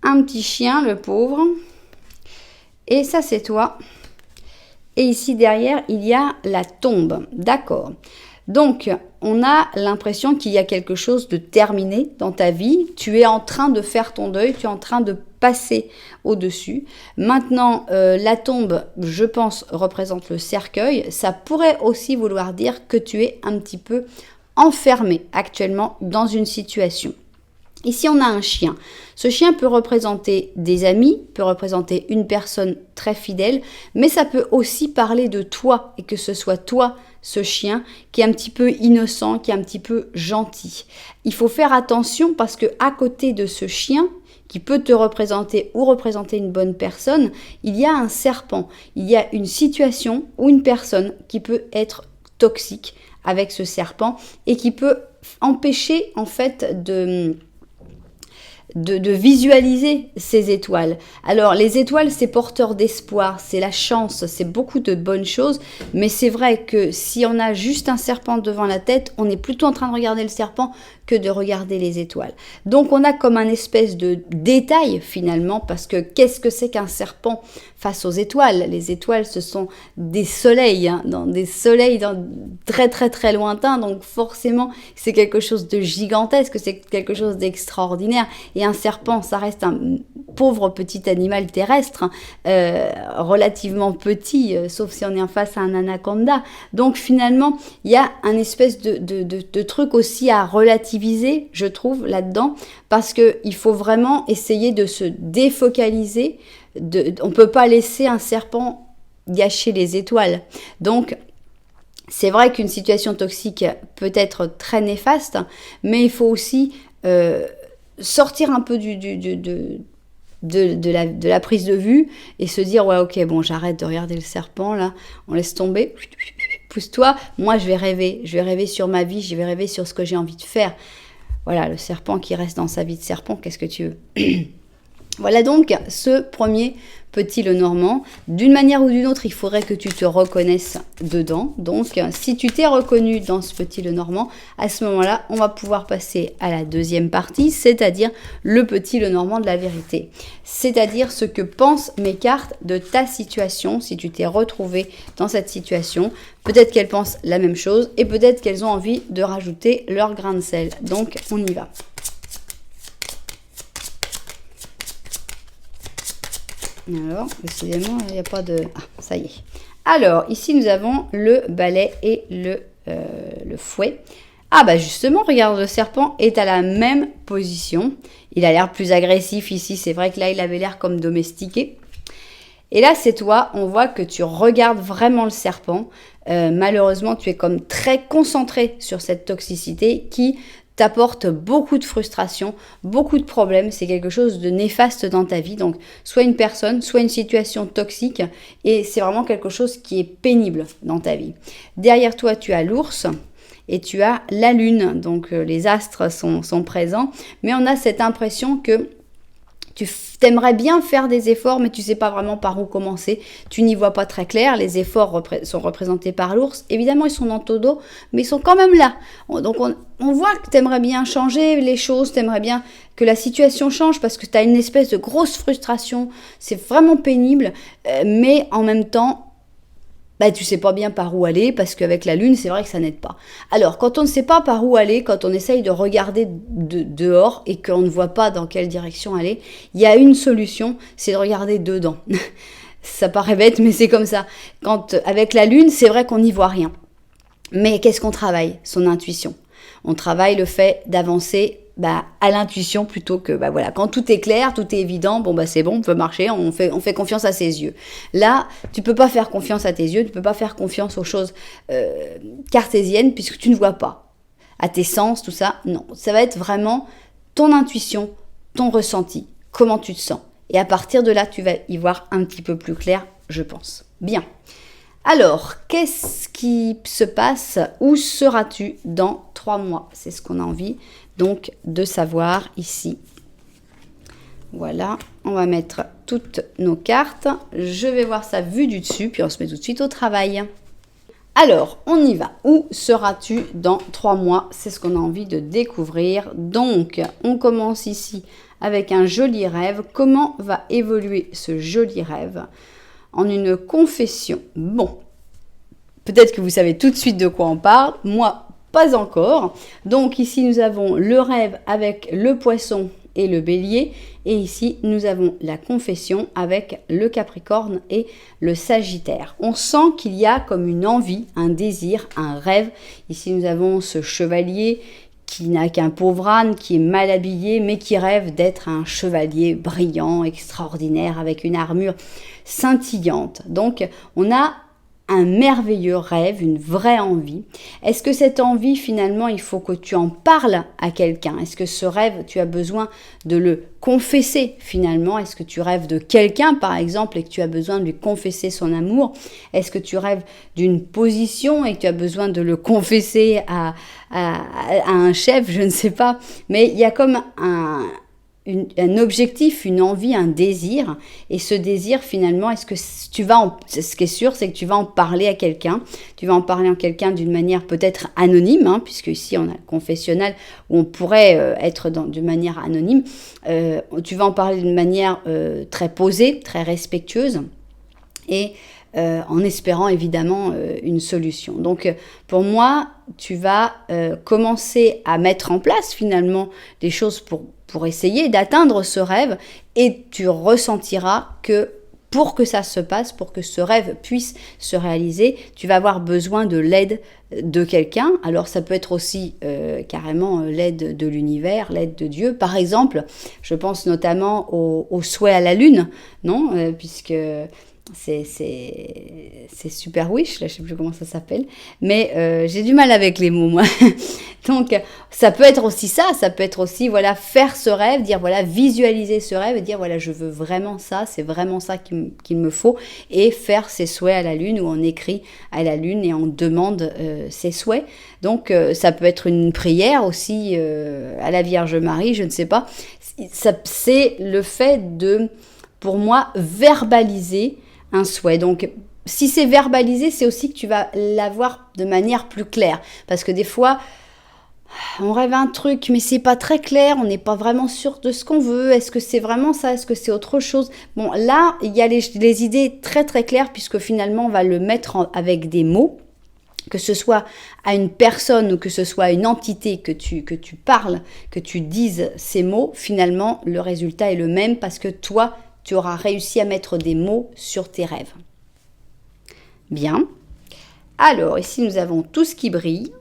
S1: Un petit chien, le pauvre. Et ça, c'est toi. Et ici, derrière, il y a la tombe. D'accord. Donc, on a l'impression qu'il y a quelque chose de terminé dans ta vie. Tu es en train de faire ton deuil. Tu es en train de passer au-dessus. Maintenant, la tombe, je pense, représente le cercueil. Ça pourrait aussi vouloir dire que tu es un petit peu enfermé actuellement dans une situation. Ici, on a un chien. Ce chien peut représenter des amis, peut représenter une personne très fidèle, mais ça peut aussi parler de toi et que ce soit toi ce chien qui est un petit peu innocent, qui est un petit peu gentil. Il faut faire attention parce que à côté de ce chien, qui peut te représenter ou représenter une bonne personne, il y a un serpent. Il y a une situation ou une personne qui peut être toxique avec ce serpent et qui peut empêcher en fait de visualiser ces étoiles. Alors les étoiles, c'est porteur d'espoir, c'est la chance, c'est beaucoup de bonnes choses, mais c'est vrai que si on a juste un serpent devant la tête, on est plutôt en train de regarder le serpent que de regarder les étoiles. Donc on a comme un espèce de détail finalement, parce que qu'est-ce que c'est qu'un serpent face aux étoiles? Les étoiles, ce sont des soleils, des soleils très très très lointains, donc forcément c'est quelque chose de gigantesque, c'est quelque chose d'extraordinaire. Et un serpent, ça reste un pauvre petit animal terrestre, relativement petit, sauf si on est en face à un anaconda. Donc finalement, il y a un espèce de truc aussi à relativiser, je trouve, là-dedans, parce qu'il faut vraiment essayer de se défocaliser. On ne peut pas laisser un serpent gâcher les étoiles. Donc, c'est vrai qu'une situation toxique peut être très néfaste, mais il faut aussi sortir un peu de la prise de vue et se dire ouais ok bon j'arrête de regarder le serpent là, on laisse tomber, pousse-toi, moi je vais rêver sur ma vie, je vais rêver sur ce que j'ai envie de faire. Voilà, le serpent qui reste dans sa vie de serpent, qu'est-ce que tu veux? Voilà donc ce premier petit Lenormand. D'une manière ou d'une autre, il faudrait que tu te reconnaisses dedans. Donc, si tu t'es reconnu dans ce petit Lenormand, à ce moment-là, on va pouvoir passer à la deuxième partie, c'est-à-dire le petit Lenormand de la vérité. C'est-à-dire ce que pensent mes cartes de ta situation, si tu t'es retrouvé dans cette situation. Peut-être qu'elles pensent la même chose et peut-être qu'elles ont envie de rajouter leur grain de sel. Donc, on y va. Alors, décidément, il n'y a pas de... Ah, ça y est. Alors, ici, nous avons le balai et le fouet. Ah, bah justement, regarde, le serpent est à la même position. Il a l'air plus agressif ici. C'est vrai que là, il avait l'air comme domestiqué. Et là, c'est toi. On voit que tu regardes vraiment le serpent. Malheureusement, tu es comme très concentré sur cette toxicité qui t'apporte beaucoup de frustration, beaucoup de problèmes, c'est quelque chose de néfaste dans ta vie, donc soit une personne, soit une situation toxique, et c'est vraiment quelque chose qui est pénible dans ta vie. Derrière toi, tu as l'ours, et tu as la lune, donc les astres sont présents, mais on a cette impression que tu t'aimerais bien faire des efforts, mais tu ne sais pas vraiment par où commencer. Tu n'y vois pas très clair. Les efforts sont représentés par l'ours. Évidemment, ils sont dans ton dos, mais ils sont quand même là. Donc, on voit que tu aimerais bien changer les choses. Tu aimerais bien que la situation change parce que tu as une espèce de grosse frustration. C'est vraiment pénible, mais en même temps, bah, tu sais pas bien par où aller, parce qu'avec la lune, c'est vrai que ça n'aide pas. Alors, quand on ne sait pas par où aller, quand on essaye de regarder dehors et qu'on ne voit pas dans quelle direction aller, il y a une solution, c'est de regarder dedans. Ça paraît bête, mais c'est comme ça. Avec la lune, c'est vrai qu'on n'y voit rien. Mais qu'est-ce qu'on travaille? Son intuition. On travaille le fait d'avancer à l'intuition plutôt que, voilà, quand tout est clair, tout est évident, c'est bon, on peut marcher, on fait confiance à ses yeux. Là, tu peux pas faire confiance à tes yeux, tu peux pas faire confiance aux choses cartésiennes puisque tu ne vois pas. À tes sens, tout ça, non. Ça va être vraiment ton intuition, ton ressenti, comment tu te sens. Et à partir de là, tu vas y voir un petit peu plus clair, je pense. Bien. Alors, qu'est-ce qui se passe? Où seras-tu dans 3 mois? C'est ce qu'on a envie donc de savoir ici. Voilà, on va mettre toutes nos cartes. Je vais voir ça vue du dessus, puis on se met tout de suite au travail. Alors, on y va. Où seras-tu dans 3 mois? C'est ce qu'on a envie de découvrir. Donc, on commence ici avec un joli rêve. Comment va évoluer ce joli rêve? En une confession. Bon, peut-être que vous savez tout de suite de quoi on parle. Moi, pas encore. Donc ici, nous avons le rêve avec le poisson et le bélier. Et ici, nous avons la confession avec le capricorne et le sagittaire. On sent qu'il y a comme une envie, un désir, un rêve. Ici, nous avons ce chevalier qui n'a qu'un pauvre âne, qui est mal habillé, mais qui rêve d'être un chevalier brillant, extraordinaire, avec une armure scintillante. Donc, on a un merveilleux rêve, une vraie envie. Est-ce que cette envie, finalement, il faut que tu en parles à quelqu'un? Est-ce que ce rêve, tu as besoin de le confesser, finalement? Est-ce que tu rêves de quelqu'un, par exemple, et que tu as besoin de lui confesser son amour? Est-ce que tu rêves d'une position et que tu as besoin de le confesser à un chef? Je ne sais pas. Mais il y a comme un objectif, une envie, un désir. Et ce désir, finalement, est-ce que tu vas ce qui est sûr, c'est que tu vas en parler à quelqu'un. Tu vas en parler à quelqu'un d'une manière peut-être anonyme, puisque ici, on a le confessionnal où on pourrait être d'une manière anonyme. Tu vas en parler d'une manière très posée, très respectueuse. Et en espérant évidemment une solution. Donc pour moi, tu vas commencer à mettre en place finalement des choses pour essayer d'atteindre ce rêve, et tu ressentiras que pour que ça se passe, pour que ce rêve puisse se réaliser, tu vas avoir besoin de l'aide de quelqu'un. Alors ça peut être aussi carrément l'aide de l'univers, l'aide de Dieu. Par exemple, je pense notamment au souhait à la lune, non puisque c'est Super Wish, là je sais plus comment ça s'appelle, mais j'ai du mal avec les mots moi. Donc ça peut être aussi ça, ça peut être aussi voilà faire ce rêve, dire voilà visualiser ce rêve et dire voilà je veux vraiment ça, c'est vraiment ça qu'il me faut, et faire ses souhaits à la lune, où on écrit à la lune et on demande ses souhaits. Donc ça peut être une prière aussi à la Vierge Marie, je ne sais pas. C'est le fait de, pour moi, verbaliser un souhait. Donc, si c'est verbalisé, c'est aussi que tu vas l'avoir de manière plus claire. Parce que des fois, on rêve un truc, mais c'est pas très clair, on n'est pas vraiment sûr de ce qu'on veut. Est-ce que c'est vraiment ça? Est-ce que c'est autre chose? Bon, là, il y a les idées très très claires, puisque finalement, on va le mettre avec des mots, que ce soit à une personne ou que ce soit à une entité que tu parles, que tu dises ces mots, finalement, le résultat est le même, parce que toi, tu auras réussi à mettre des mots sur tes rêves. Bien. Alors, ici, nous avons tout ce qui brille.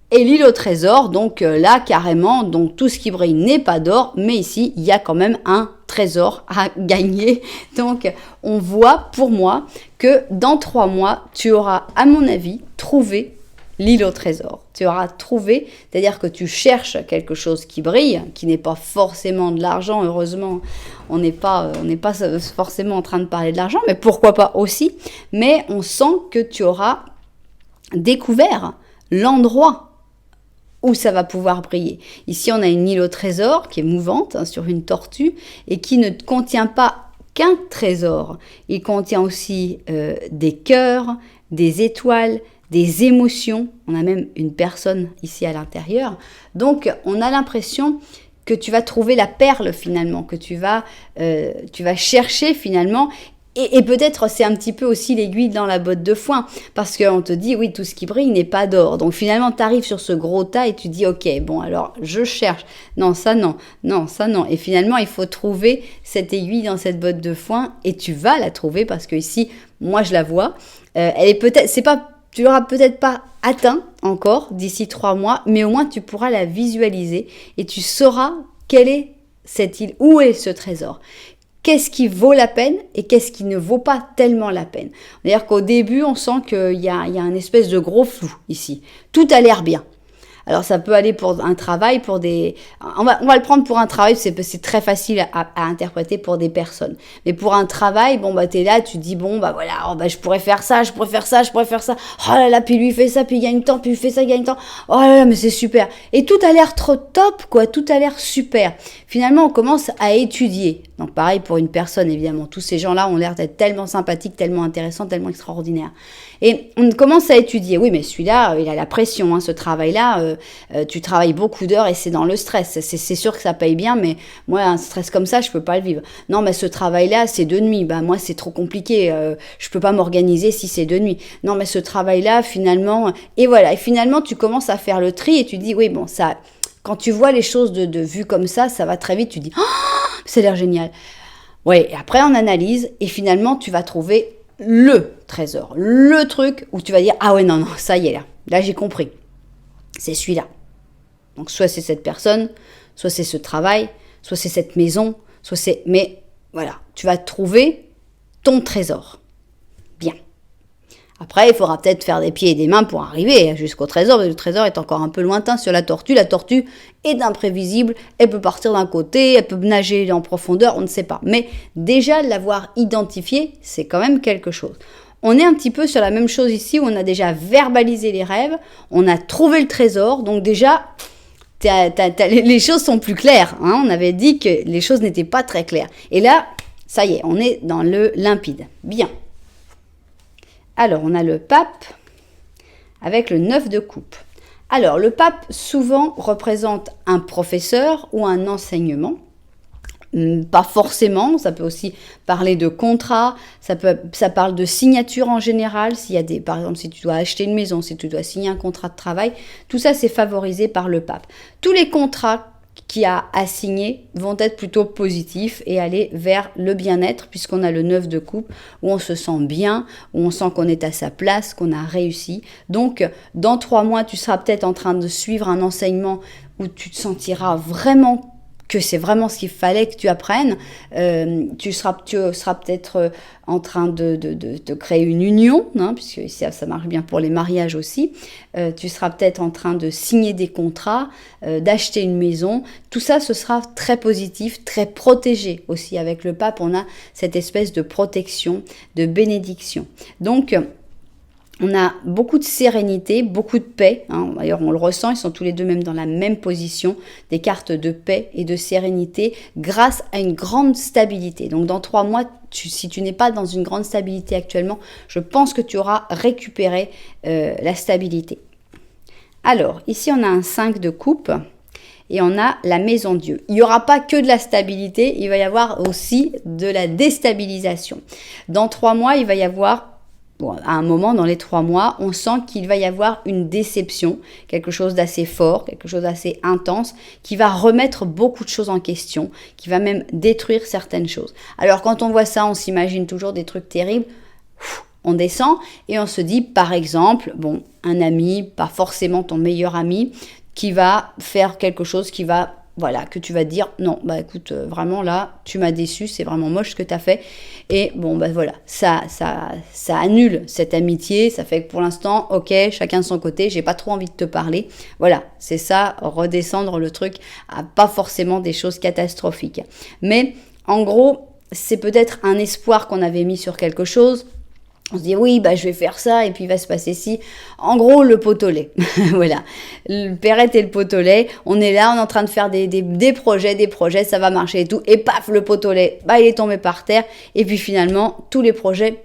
S1: Et l'île au trésor, donc là, carrément, donc tout ce qui brille n'est pas d'or, mais ici, il y a quand même un trésor à gagner. Donc, on voit, pour moi, que dans 3 mois, tu auras, à mon avis, trouvé l'île au trésor. Tu auras trouvé, c'est-à-dire que tu cherches quelque chose qui brille, qui n'est pas forcément de l'argent. Heureusement, on n'est pas forcément en train de parler de l'argent, mais pourquoi pas aussi. Mais on sent que tu auras découvert l'endroit où ça va pouvoir briller. Ici, on a une île au trésor qui est mouvante sur une tortue et qui ne contient pas qu'un trésor. Il contient aussi des cœurs, des étoiles, des émotions. On a même une personne ici à l'intérieur. Donc, on a l'impression que tu vas trouver la perle finalement, que tu vas chercher finalement. Et peut-être c'est un petit peu aussi l'aiguille dans la botte de foin, parce qu'on te dit oui, tout ce qui brille n'est pas d'or. Donc finalement tu arrives sur ce gros tas et tu dis ok, bon alors je cherche, non ça non, non ça non. Et finalement il faut trouver cette aiguille dans cette botte de foin, et tu vas la trouver, parce que ici moi je la vois, elle est peut-être, tu l'auras peut-être pas atteint encore d'ici 3 mois, mais au moins tu pourras la visualiser et tu sauras quelle est cette île, où est ce trésor. Qu'est-ce qui vaut la peine et qu'est-ce qui ne vaut pas tellement la peine. C'est-à-dire qu'au début, on sent qu'il y a un espèce de gros flou ici. Tout a l'air bien. Alors ça peut aller pour un travail, on va le prendre pour un travail, c'est très facile à interpréter pour des personnes. Mais pour un travail, bon bah t'es là, tu dis bon bah voilà, oh, bah, je pourrais faire ça, je pourrais faire ça. Oh là là, puis lui il fait ça, puis il gagne tant, puis il fait ça, il gagne tant. Oh là là, mais c'est super. Et tout a l'air trop top, quoi, tout a l'air super. Finalement, on commence à étudier. Donc pareil pour une personne, évidemment. Tous ces gens-là ont l'air d'être tellement sympathiques, tellement intéressants, tellement extraordinaires. Et on commence à étudier. Oui, mais celui-là, il a la pression, ce travail-là, tu travailles beaucoup d'heures et c'est dans le stress. C'est sûr que ça paye bien, mais moi, un stress comme ça, je peux pas le vivre. Non, mais ce travail-là, c'est de nuit. Bah, moi, c'est trop compliqué. Je peux pas m'organiser si c'est de nuit. Non, mais ce travail-là, finalement... Et voilà. Et finalement, tu commences à faire le tri et tu dis, oui, bon, ça... Quand tu vois les choses de vue comme ça va très vite. Tu dis, oh, ça a l'air génial. Ouais, et après, on analyse et finalement, tu vas trouver le trésor, le truc où tu vas dire, ah ouais, non, ça y est, là j'ai compris, c'est celui-là. Donc soit c'est cette personne, soit c'est ce travail, soit c'est cette maison, mais voilà, tu vas trouver ton trésor. Bien. Après, il faudra peut-être faire des pieds et des mains pour arriver jusqu'au trésor, mais le trésor est encore un peu lointain sur la tortue. La tortue est imprévisible, elle peut partir d'un côté, elle peut nager en profondeur, on ne sait pas. Mais déjà, l'avoir identifié, c'est quand même quelque chose. On est un petit peu sur la même chose ici, où on a déjà verbalisé les rêves, on a trouvé le trésor, donc déjà, les choses sont plus claires. Hein. On avait dit que les choses n'étaient pas très claires. Et là, ça y est, on est dans le limpide. Bien. Alors, on a le pape avec le 9 de coupe. Alors, le pape, souvent, représente un professeur ou un enseignement. Pas forcément, ça peut aussi parler de contrat, ça parle de signature en général, s'il y a par exemple, si tu dois acheter une maison, si tu dois signer un contrat de travail, tout ça, c'est favorisé par le pape. Tous les contrats qu'il y a à signer vont être plutôt positifs et aller vers le bien-être, puisqu'on a le 9 de coupe, où on se sent bien, où on sent qu'on est à sa place, qu'on a réussi. Donc, dans 3 mois, tu seras peut-être en train de suivre un enseignement où tu te sentiras vraiment que c'est vraiment ce qu'il fallait que tu apprennes. Tu seras peut-être en train de créer une union, hein, puisque ici, ça marche bien pour les mariages aussi. Tu seras peut-être en train de signer des contrats, d'acheter une maison. Tout ça, ce sera très positif, très protégé aussi. Avec le pape, on a cette espèce de protection, de bénédiction. Donc, on a beaucoup de sérénité, beaucoup de paix. Hein. D'ailleurs, on le ressent, ils sont tous les deux même dans la même position, des cartes de paix et de sérénité grâce à une grande stabilité. Donc, dans 3 mois, si tu n'es pas dans une grande stabilité actuellement, je pense que tu auras récupéré la stabilité. Alors, ici, on a un 5 de coupe et on a la maison Dieu. Il n'y aura pas que de la stabilité, il va y avoir aussi de la déstabilisation. Dans 3 mois, il va y avoir... Bon, à un moment, dans les 3 mois, on sent qu'il va y avoir une déception, quelque chose d'assez fort, quelque chose d'assez intense, qui va remettre beaucoup de choses en question, qui va même détruire certaines choses. Alors, quand on voit ça, on s'imagine toujours des trucs terribles. On descend et on se dit, par exemple, bon, un ami, pas forcément ton meilleur ami, qui va faire quelque chose qui va... Voilà, que tu vas te dire, non, bah écoute, vraiment là, tu m'as déçu, c'est vraiment moche ce que tu as fait. Et bon, bah voilà, ça annule cette amitié, ça fait que pour l'instant, ok, chacun de son côté, j'ai pas trop envie de te parler. Voilà, c'est ça, redescendre le truc à pas forcément des choses catastrophiques. Mais en gros, c'est peut-être un espoir qu'on avait mis sur quelque chose. On se dit, oui, bah, je vais faire ça, et puis il va se passer ci. En gros, le pot au lait. Voilà. Le Perrette et le pot au lait. On est là, on est en train de faire des projets, ça va marcher et tout. Et paf, le pot au lait, bah, il est tombé par terre. Et puis finalement, tous les projets,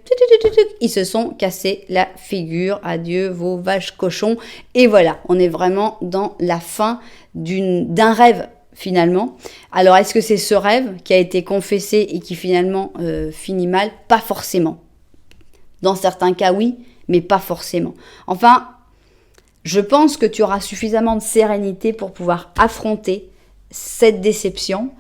S1: ils se sont cassés la figure. Adieu, vos vaches cochons. Et voilà, on est vraiment dans la fin d'un rêve. Finalement. Alors, est-ce que c'est ce rêve qui a été confessé et qui finalement finit mal? Pas forcément. Dans certains cas, oui, mais pas forcément. Enfin, je pense que tu auras suffisamment de sérénité pour pouvoir affronter cette déception.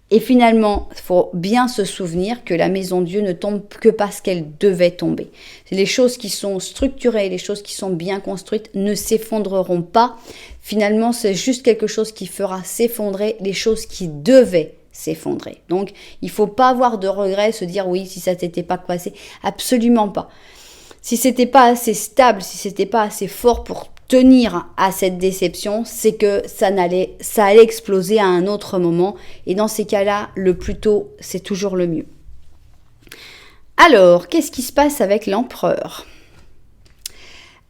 S1: Et finalement, il faut bien se souvenir que la maison Dieu ne tombe que parce qu'elle devait tomber. Les choses qui sont structurées, les choses qui sont bien construites ne s'effondreront pas. Finalement, c'est juste quelque chose qui fera s'effondrer les choses qui devaient s'effondrer. Donc, il ne faut pas avoir de regrets, se dire oui, si ça t'était pas passé, absolument pas. Si c'était pas assez stable, si c'était pas assez fort pour tenir à cette déception, c'est que ça allait exploser à un autre moment. Et dans ces cas-là, le plus tôt, c'est toujours le mieux. Alors, qu'est-ce qui se passe avec l'empereur ?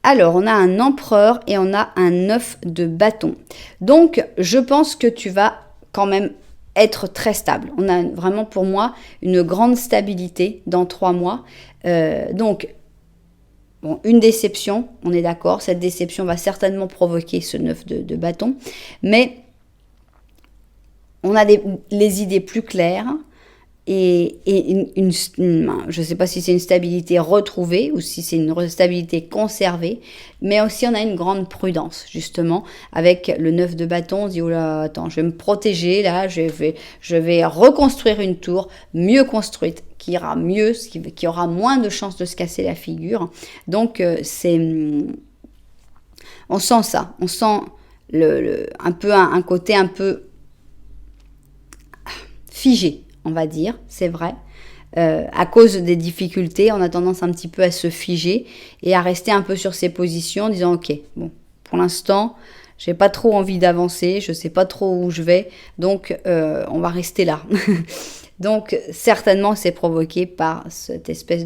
S1: Alors, on a un empereur et on a un 9 de bâton. Donc, je pense que tu vas quand même être très stable. On a vraiment pour moi une grande stabilité dans 3 mois. Donc, bon, une déception, on est d'accord, cette déception va certainement provoquer ce 9 de bâton, mais on a les idées plus claires et je ne sais pas si c'est une stabilité retrouvée ou si c'est une stabilité conservée, mais aussi on a une grande prudence, justement, avec le 9 de bâton. On se dit, oh là, attends, je vais me protéger, là, je vais reconstruire une tour mieux construite, qui ira mieux, qui aura moins de chances de se casser la figure. Donc, on sent ça, on sent un peu un côté un peu figé, on va dire, c'est vrai. à cause des difficultés, on a tendance un petit peu à se figer et à rester un peu sur ses positions en disant ok, bon, pour l'instant, j'ai pas trop envie d'avancer, je sais pas trop où je vais, donc on va rester là. Donc certainement c'est provoqué par cette espèce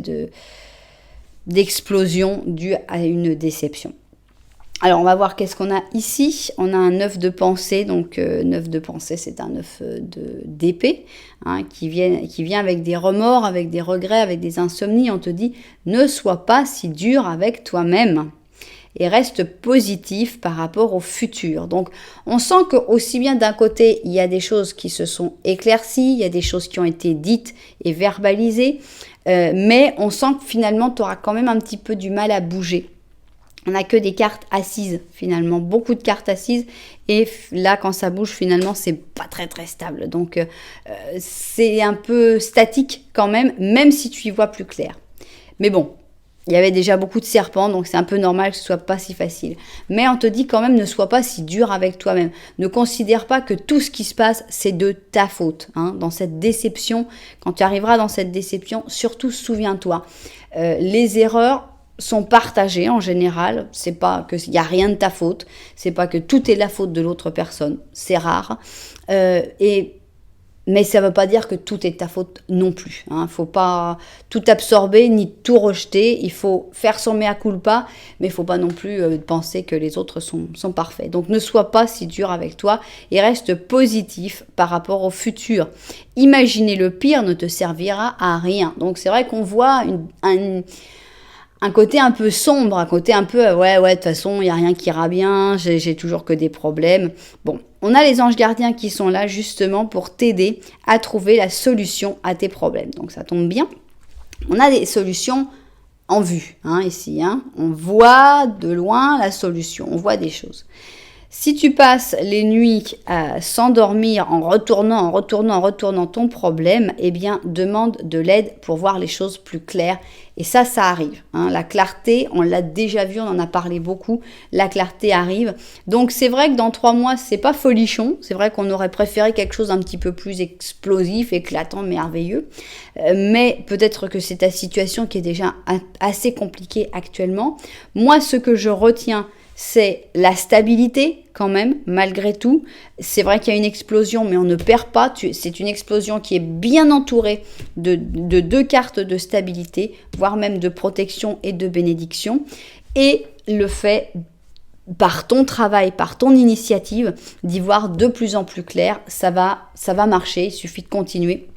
S1: d'explosion due à une déception. Alors, on va voir qu'est-ce qu'on a ici. On a un œuf de pensée. Donc, 9 de pensée, c'est un œuf d'épée qui vient avec des remords, avec des regrets, avec des insomnies. On te dit, ne sois pas si dur avec toi-même et reste positif par rapport au futur. Donc, on sent que aussi bien d'un côté, il y a des choses qui se sont éclaircies, il y a des choses qui ont été dites et verbalisées, mais on sent que finalement, tu auras quand même un petit peu du mal à bouger. On n'a que des cartes assises, finalement, beaucoup de cartes assises. Et là, quand ça bouge, finalement, c'est pas très, très stable. Donc, c'est un peu statique quand même si tu y vois plus clair. Mais bon, il y avait déjà beaucoup de serpents, donc c'est un peu normal que ce soit pas si facile. Mais on te dit quand même, ne sois pas si dur avec toi-même. Ne considère pas que tout ce qui se passe, c'est de ta faute. Dans cette déception, quand tu arriveras dans cette déception, surtout souviens-toi, les erreurs sont partagés en général, c'est pas qu'il n'y a rien de ta faute, c'est pas que tout est la faute de l'autre personne, c'est rare, mais ça ne veut pas dire que tout est de ta faute non plus. Faut pas tout absorber ni tout rejeter, il faut faire son mea culpa, mais il faut pas non plus penser que les autres sont parfaits. Donc ne sois pas si dur avec toi et reste positif par rapport au futur. Imaginer le pire ne te servira à rien. Donc c'est vrai qu'on voit un côté un peu sombre, un côté un peu, ouais, de toute façon, il n'y a rien qui ira bien, j'ai toujours que des problèmes. Bon, on a les anges gardiens qui sont là justement pour t'aider à trouver la solution à tes problèmes. Donc ça tombe bien. On a des solutions en vue, ici. On voit de loin la solution, on voit des choses. Si tu passes les nuits à s'endormir en retournant ton problème, eh bien, demande de l'aide pour voir les choses plus claires. Et ça arrive. La clarté, on l'a déjà vu, on en a parlé beaucoup. La clarté arrive. Donc, c'est vrai que dans 3 mois, c'est pas folichon. C'est vrai qu'on aurait préféré quelque chose un petit peu plus explosif, éclatant, merveilleux. Mais peut-être que c'est ta situation qui est déjà assez compliquée actuellement. Moi, ce que je retiens, c'est la stabilité quand même, malgré tout. C'est vrai qu'il y a une explosion, mais on ne perd pas. C'est une explosion qui est bien entourée de 2 cartes de stabilité, voire même de protection et de bénédiction. Et le fait, par ton travail, par ton initiative, d'y voir de plus en plus clair, ça va marcher. Il suffit de continuer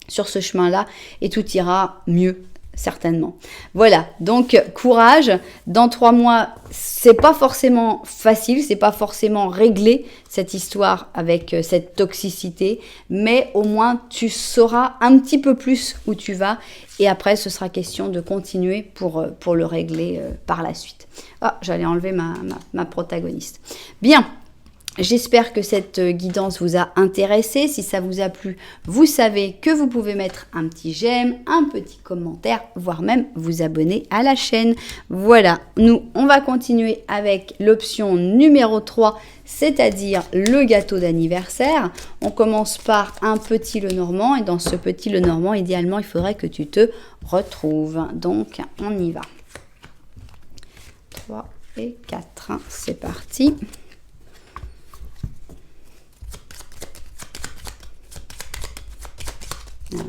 S1: sur ce chemin-là et tout ira mieux. Certainement. Voilà, donc courage. Dans 3 mois, c'est pas forcément facile, c'est pas forcément réglé cette histoire avec cette toxicité, mais au moins tu sauras un petit peu plus où tu vas et après ce sera question de continuer pour le régler par la suite. Ah, j'allais enlever ma protagoniste. Bien. J'espère que cette guidance vous a intéressé. Si ça vous a plu, vous savez que vous pouvez mettre un petit j'aime, un petit commentaire, voire même vous abonner à la chaîne. Voilà, nous, on va continuer avec l'option numéro 3, c'est-à-dire le gâteau d'anniversaire. On commence par un petit Lenormand et dans ce petit Lenormand, idéalement, il faudrait que tu te retrouves. Donc, on y va. 3 et 4, c'est parti.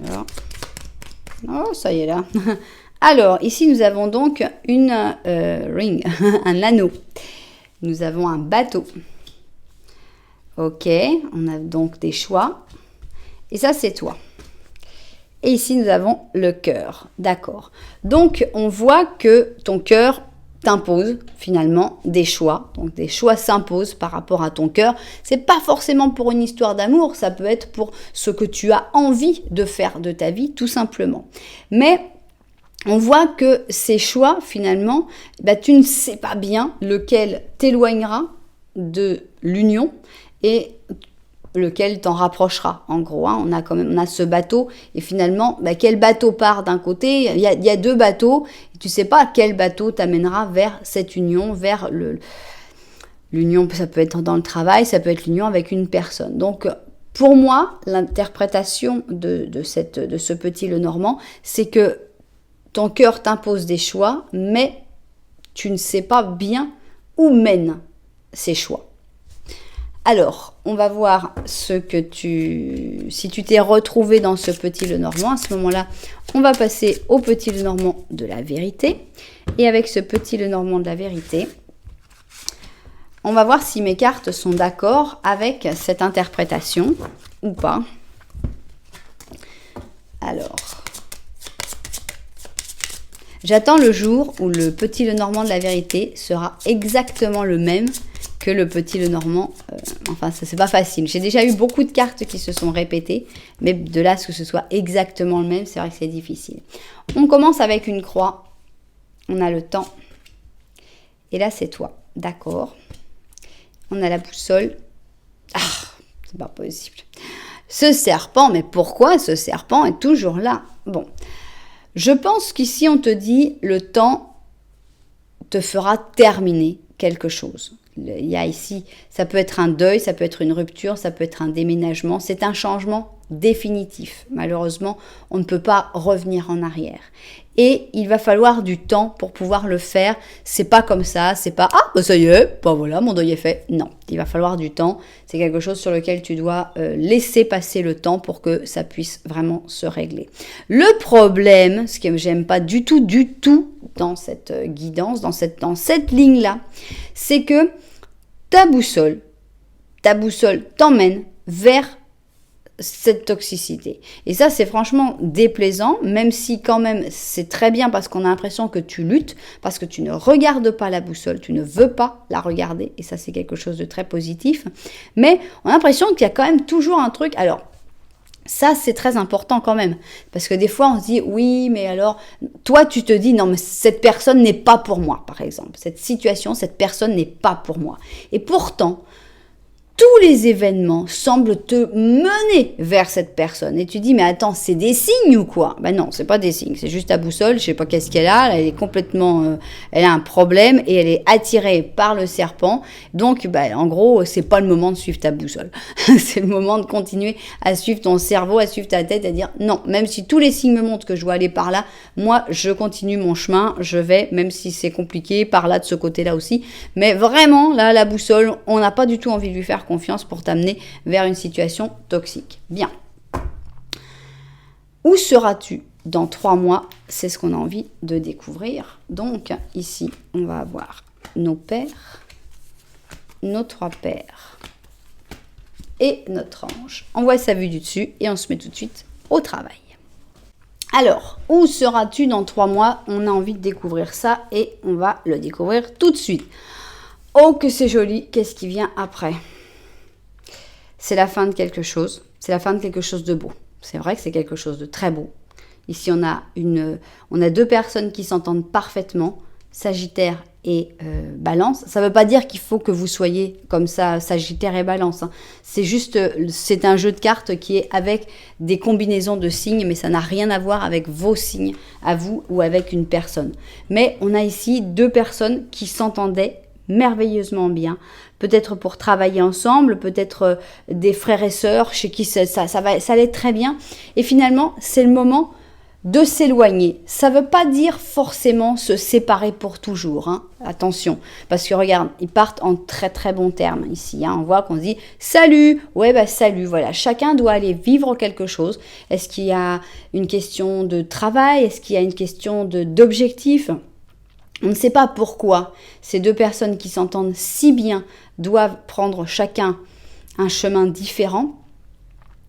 S1: Alors, oh, ça y est là. Alors, ici, nous avons donc une ring, un anneau. Nous avons un bateau. Ok, on a donc des choix. Et ça, c'est toi. Et ici, nous avons le cœur. D'accord. Donc, on voit que ton cœur t'impose finalement des choix. Donc des choix s'imposent par rapport à ton cœur. C'est pas forcément pour une histoire d'amour, ça peut être pour ce que tu as envie de faire de ta vie, tout simplement. Mais on voit que ces choix, finalement, tu ne sais pas bien lequel t'éloignera de l'union et lequel t'en rapprochera. En gros, on a ce bateau et finalement, quel bateau part d'un côté? Il y a 2 bateaux et tu sais pas quel bateau t'amènera vers cette union, vers l'union. Ça peut être dans le travail, ça peut être l'union avec une personne. Donc, Pour moi, l'interprétation de ce petit Lenormand, c'est que ton cœur t'impose des choix, mais tu ne sais pas bien où mènent ces choix. Alors, on va voir si tu t'es retrouvé dans ce petit Lenormand. À ce moment-là, on va passer au petit Lenormand de la vérité. Et avec ce petit Lenormand de la vérité, on va voir si mes cartes sont d'accord avec cette interprétation ou pas. Alors, j'attends le jour où le petit Lenormand de la vérité sera exactement le même que le petit Lenormand. Enfin, ça c'est pas facile. J'ai déjà eu beaucoup de cartes qui se sont répétées, mais de là à ce que ce soit exactement le même, c'est vrai que c'est difficile. On commence avec une croix. On a le temps. Et là, c'est toi. D'accord. On a la boussole. Ah, c'est pas possible. Ce serpent, mais pourquoi ce serpent est toujours là? Bon. Je pense qu'ici, on te dit, le temps te fera terminer quelque chose. Il y a ici, ça peut être un deuil, ça peut être une rupture, ça peut être un déménagement. C'est un changement définitif. Malheureusement, on ne peut pas revenir en arrière. Et il va falloir du temps pour pouvoir le faire. C'est pas comme ça, c'est pas « Ah, bah ça y est, bah voilà, mon deuil est fait ». Non, il va falloir du temps. C'est quelque chose sur lequel tu dois laisser passer le temps pour que ça puisse vraiment se régler. Le problème, ce que j'aime pas du tout dans cette guidance, dans cette ligne-là, c'est que ta boussole t'emmène vers cette toxicité. Et ça, c'est franchement déplaisant, même si quand même c'est très bien parce qu'on a l'impression que tu luttes, parce que tu ne regardes pas la boussole, tu ne veux pas la regarder, et ça c'est quelque chose de très positif, mais on a l'impression qu'il y a quand même toujours un truc. Alors, ça, c'est très important quand même, parce que des fois, on se dit, oui, mais alors, toi, tu te dis, non, mais cette personne n'est pas pour moi, par exemple. Cette situation, cette personne n'est pas pour moi. Et pourtant, tous les événements semblent te mener vers cette personne. Et tu dis, mais attends, c'est des signes ou quoi? Ben non, c'est pas des signes. C'est juste ta boussole, je sais pas qu'est-ce qu'elle a. Elle est complètement, elle a un problème et elle est attirée par le serpent. Donc, ben, en gros, c'est pas le moment de suivre ta boussole. C'est le moment de continuer à suivre ton cerveau, à suivre ta tête, à dire, non, même si tous les signes me montrent que je dois aller par là, moi, je continue mon chemin, je vais, même si c'est compliqué, par là, de ce côté-là aussi. Mais vraiment, là, la boussole, on n'a pas du tout envie de lui faire confiance pour t'amener vers une situation toxique. Bien. Où seras-tu dans 3 mois? C'est ce qu'on a envie de découvrir. Donc, ici, on va avoir nos paires, nos 3 paires et notre ange. On voit sa vue du dessus et on se met tout de suite au travail. Alors, où seras-tu dans 3 mois? On a envie de découvrir ça et on va le découvrir tout de suite. Oh, que c'est joli. Qu'est-ce qui vient après? C'est la fin de quelque chose. C'est la fin de quelque chose de beau. C'est vrai que c'est quelque chose de très beau. Ici, on a 2 personnes qui s'entendent parfaitement, Sagittaire et Balance. Ça ne veut pas dire qu'il faut que vous soyez comme ça, Sagittaire et Balance. Hein. C'est juste, c'est un jeu de cartes qui est avec des combinaisons de signes, mais ça n'a rien à voir avec vos signes à vous ou avec une personne. Mais on a ici 2 personnes qui s'entendaient merveilleusement bien, peut-être pour travailler ensemble, peut-être des frères et sœurs chez qui ça allait très bien, et finalement c'est le moment de s'éloigner. Ça ne veut pas dire forcément se séparer pour toujours, hein. Attention, parce que regarde, ils partent en très très bons termes ici, hein. On voit qu'on se dit salut, ouais bah salut, voilà, chacun doit aller vivre quelque chose. Est-ce qu'il y a une question de travail? Est-ce qu'il y a une question d'objectif? On ne sait pas pourquoi ces 2 personnes qui s'entendent si bien doivent prendre chacun un chemin différent,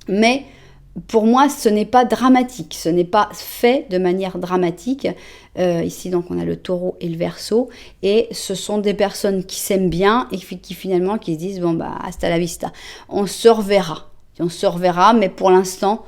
S1: mais pour moi, ce n'est pas dramatique, ce n'est pas fait de manière dramatique. Ici, donc, on a le taureau et le verseau, et ce sont des personnes qui s'aiment bien et qui finalement qui se disent, bon, bah, hasta la vista, on se reverra, mais pour l'instant,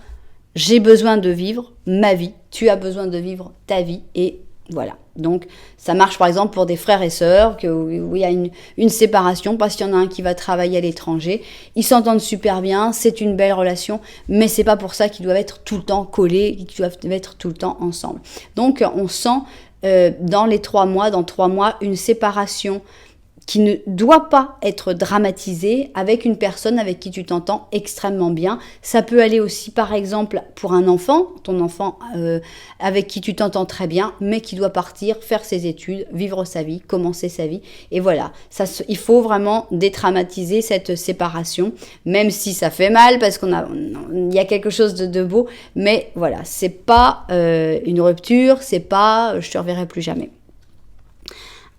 S1: j'ai besoin de vivre ma vie, tu as besoin de vivre ta vie, et voilà. Donc, ça marche par exemple pour des frères et sœurs où il y a une séparation parce qu'il y en a un qui va travailler à l'étranger. Ils s'entendent super bien, c'est une belle relation, mais c'est pas pour ça qu'ils doivent être tout le temps collés, qu'ils doivent être tout le temps ensemble. Donc, on sent dans 3 mois, une séparation qui ne doit pas être dramatisé avec une personne avec qui tu t'entends extrêmement bien. Ça peut aller aussi par exemple pour un enfant, ton enfant avec qui tu t'entends très bien, mais qui doit partir, faire ses études, vivre sa vie, commencer sa vie. Et voilà, il faut vraiment dédramatiser cette séparation, même si ça fait mal parce il y a quelque chose de beau, mais voilà, c'est pas une rupture, c'est pas je te reverrai plus jamais.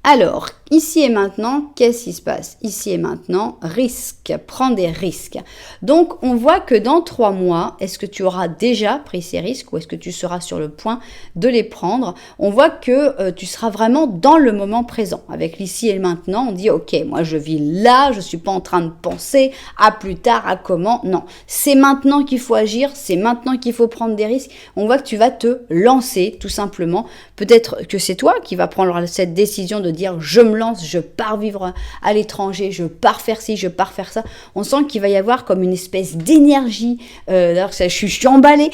S1: Alors, ici et maintenant, qu'est-ce qui se passe? Ici et maintenant, risque, prends des risques. Donc, on voit que dans 3 mois, est-ce que tu auras déjà pris ces risques ou est-ce que tu seras sur le point de les prendre? On voit que tu seras vraiment dans le moment présent. Avec l'ici et le maintenant, on dit, ok, moi je vis là, je ne suis pas en train de penser à plus tard, à comment. Non, c'est maintenant qu'il faut agir, c'est maintenant qu'il faut prendre des risques. On voit que tu vas te lancer, tout simplement. Peut-être que c'est toi qui vas prendre cette décision de dire je me lance, je pars vivre à l'étranger, je pars faire ci, je pars faire ça. On sent qu'il va y avoir comme une espèce d'énergie. D'ailleurs, je suis emballée.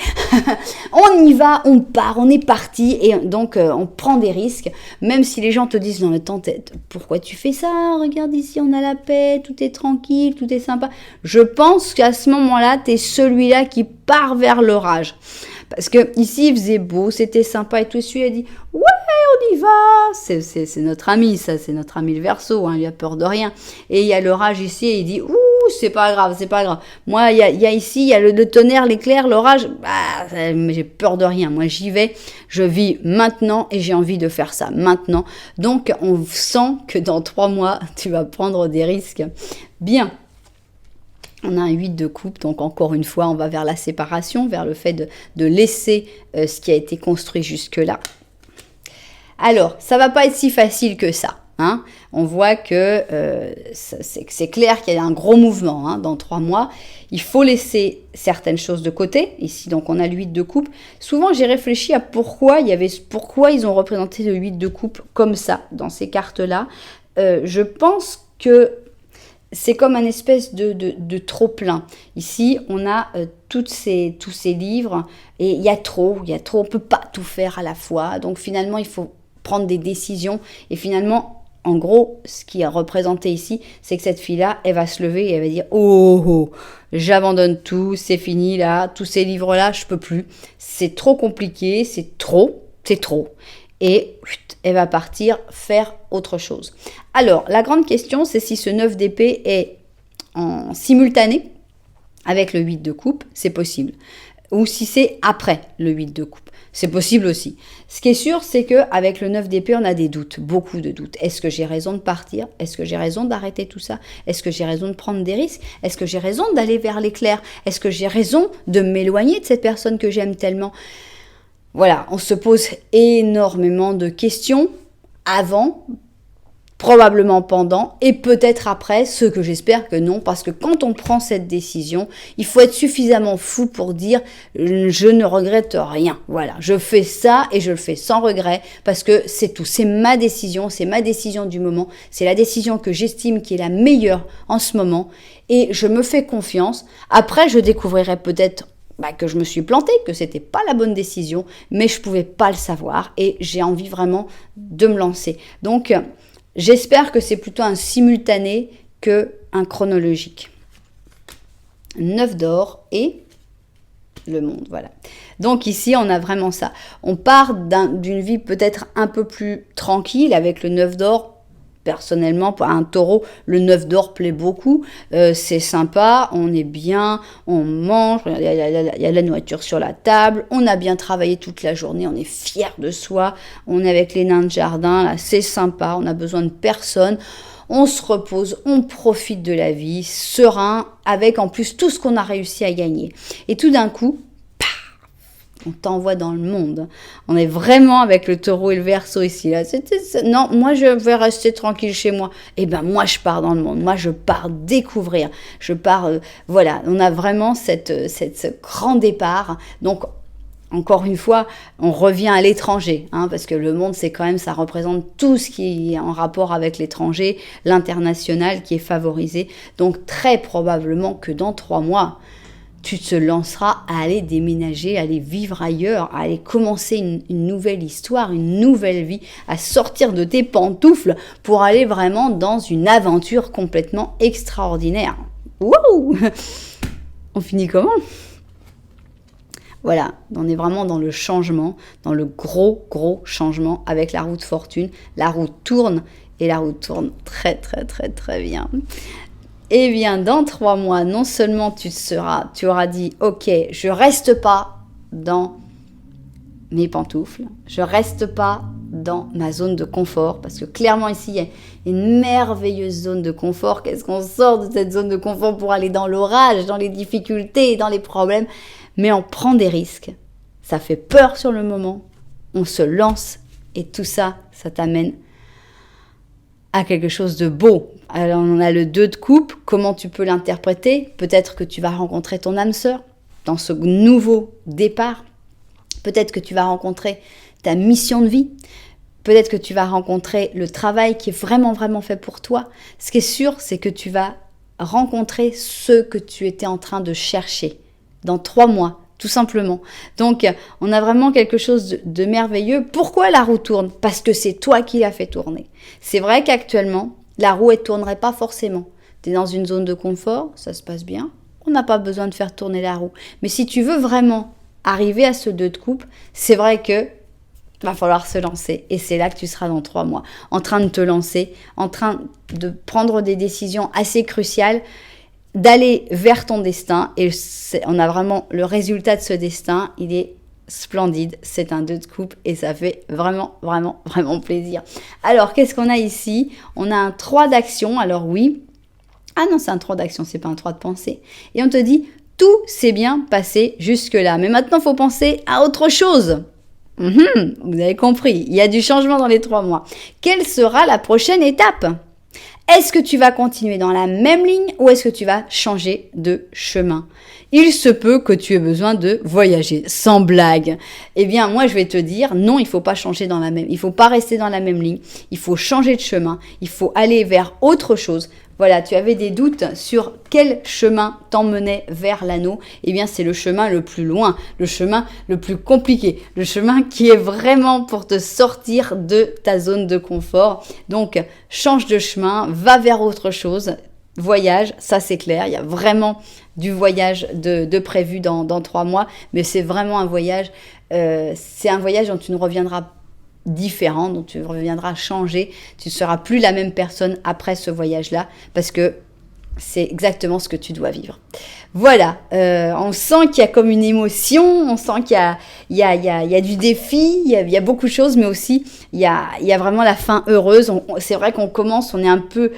S1: On y va, on part, on est parti et donc on prend des risques. Même si les gens te disent non mais attends, pourquoi tu fais ça? Regarde ici, on a la paix, tout est tranquille, tout est sympa. Je pense qu'à ce moment-là, tu es celui-là qui part vers l'orage. Parce que ici il faisait beau, c'était sympa et tout. Et celui-là dit ouais, on y va. C'est notre ami, ça, c'est notre ami le Verseau. Hein, il a peur de rien. Et il y a l'orage ici et il dit ouh, c'est pas grave, c'est pas grave. Moi, il y a ici, il y a le tonnerre, l'éclair, l'orage. Bah, j'ai peur de rien. Moi, j'y vais. Je vis maintenant et j'ai envie de faire ça maintenant. Donc, on sent que dans 3 mois, tu vas prendre des risques. Bien. On a un 8 de coupe, donc encore une fois, on va vers la séparation, vers le fait de laisser ce qui a été construit jusque-là. Alors, ça va pas être si facile que ça. Hein. On voit que c'est clair qu'il y a un gros mouvement hein, dans 3 mois. Il faut laisser certaines choses de côté. Ici, donc, on a le 8 de coupe. Souvent, j'ai réfléchi à pourquoi ils ont représenté le 8 de coupe comme ça, dans ces cartes-là. Je pense que c'est comme un espèce de trop-plein. Ici, on a tous ces livres et il y a trop, on ne peut pas tout faire à la fois. Donc finalement, il faut prendre des décisions. Et finalement, en gros, ce qui est représenté ici, c'est que cette fille-là, elle va se lever et elle va dire « Oh, j'abandonne tout, c'est fini là, tous ces livres-là, je ne peux plus. C'est trop compliqué, c'est trop. » Et elle va partir faire autre chose. Alors, la grande question, c'est si ce 9 d'épée est en simultané avec le 8 de coupe, c'est possible. Ou si c'est après le 8 de coupe, c'est possible aussi. Ce qui est sûr, c'est qu'avec le 9 d'épée, on a des doutes, beaucoup de doutes. Est-ce que j'ai raison de partir? Est-ce que j'ai raison d'arrêter tout ça? Est-ce que j'ai raison de prendre des risques? Est-ce que j'ai raison d'aller vers l'éclair? Est-ce que j'ai raison de m'éloigner de cette personne que j'aime tellement? Voilà, on se pose énormément de questions avant, probablement pendant et peut-être après, ce que j'espère que non, parce que quand on prend cette décision, il faut être suffisamment fou pour dire « je ne regrette rien ». Voilà, je fais ça et je le fais sans regret parce que c'est tout, c'est ma décision du moment, c'est la décision que j'estime qui est la meilleure en ce moment et je me fais confiance. Après, je découvrirai peut-être que je me suis plantée, que c'était pas la bonne décision, mais je pouvais pas le savoir et j'ai envie vraiment de me lancer. Donc, j'espère que c'est plutôt un simultané qu'un chronologique. 9 d'or et le monde, voilà. Donc ici, on a vraiment ça. On part d'une vie peut-être un peu plus tranquille avec le 9 d'or. Personnellement, pour un taureau, le 9 d'or plaît beaucoup. C'est sympa, on est bien, on mange, il y a la nourriture sur la table, on a bien travaillé toute la journée, on est fier de soi, on est avec les nains de jardin, là, c'est sympa, on a besoin de personne. On se repose, on profite de la vie, serein, avec en plus tout ce qu'on a réussi à gagner. Et tout d'un coup, on t'envoie dans le monde. On est vraiment avec le taureau et le verseau ici. Là. Non, moi je vais rester tranquille chez moi. Eh bien moi je pars dans le monde. Moi je pars découvrir. Je pars, voilà. On a vraiment ce grand départ. Donc encore une fois, on revient à l'étranger. Parce que le monde, c'est quand même, ça représente tout ce qui est en rapport avec l'étranger, l'international qui est favorisé. Donc très probablement que dans 3 mois, tu te lanceras à aller déménager, à aller vivre ailleurs, à aller commencer une nouvelle histoire, une nouvelle vie, à sortir de tes pantoufles pour aller vraiment dans une aventure complètement extraordinaire. Wouh! On finit comment? Voilà, on est vraiment dans le changement, dans le gros changement avec la roue de fortune. La roue tourne et la roue tourne très bien. Eh bien, dans 3 mois, non seulement tu auras dit, ok, je reste pas dans mes pantoufles, je reste pas dans ma zone de confort, parce que clairement ici, il y a une merveilleuse zone de confort. Qu'est-ce qu'on sort de cette zone de confort pour aller dans l'orage, dans les difficultés, dans les problèmes? Mais on prend des risques, ça fait peur sur le moment, on se lance et tout ça, ça t'amène à quelque chose de beau. Alors on a le 2 de coupe, comment tu peux l'interpréter? Peut-être que tu vas rencontrer ton âme sœur dans ce nouveau départ. Peut-être que tu vas rencontrer ta mission de vie. Peut-être que tu vas rencontrer le travail qui est vraiment fait pour toi. Ce qui est sûr, c'est que tu vas rencontrer ce que tu étais en train de chercher dans 3 mois, tout simplement. Donc, on a vraiment quelque chose de merveilleux. Pourquoi la roue tourne? Parce que c'est toi qui l'as fait tourner. C'est vrai qu'actuellement, la roue, elle ne tournerait pas forcément. Tu es dans une zone de confort, ça se passe bien. On n'a pas besoin de faire tourner la roue. Mais si tu veux vraiment arriver à ce 2 de coupe, c'est vrai que va falloir se lancer. Et c'est là que tu seras dans 3 mois, en train de te lancer, en train de prendre des décisions assez cruciales, d'aller vers ton destin. Et on a vraiment le résultat de ce destin, il est splendide. C'est un 2 de coupe et ça fait vraiment plaisir. Alors, qu'est-ce qu'on a ici? On a un 3 d'action. Alors oui. Ah non, c'est un 3 d'action, c'est pas un 3 de pensée. Et on te dit, tout s'est bien passé jusque-là. Mais maintenant, il faut penser à autre chose. Vous avez compris, il y a du changement dans les 3 mois. Quelle sera la prochaine étape? Est-ce que tu vas continuer dans la même ligne ou est-ce que tu vas changer de chemin? Il se peut que tu aies besoin de voyager, sans blague. Eh bien, moi, je vais te dire, non, il faut pas changer il faut pas rester dans la même ligne. Il faut changer de chemin. Il faut aller vers autre chose. Voilà, tu avais des doutes sur quel chemin t'emmenait vers l'anneau. Eh bien, c'est le chemin le plus loin, le chemin le plus compliqué, le chemin qui est vraiment pour te sortir de ta zone de confort. Donc, change de chemin, va vers autre chose. Voyage, ça c'est clair, il y a vraiment du voyage de prévu dans 3 mois, mais c'est vraiment un voyage, dont tu ne reviendras différent, dont tu reviendras changé, tu ne seras plus la même personne après ce voyage-là, parce que c'est exactement ce que tu dois vivre. Voilà, on sent qu'il y a comme une émotion, on sent qu'il y a du défi, il y a beaucoup de choses, mais aussi il y a vraiment la fin heureuse. C'est vrai qu'on commence, on est un peu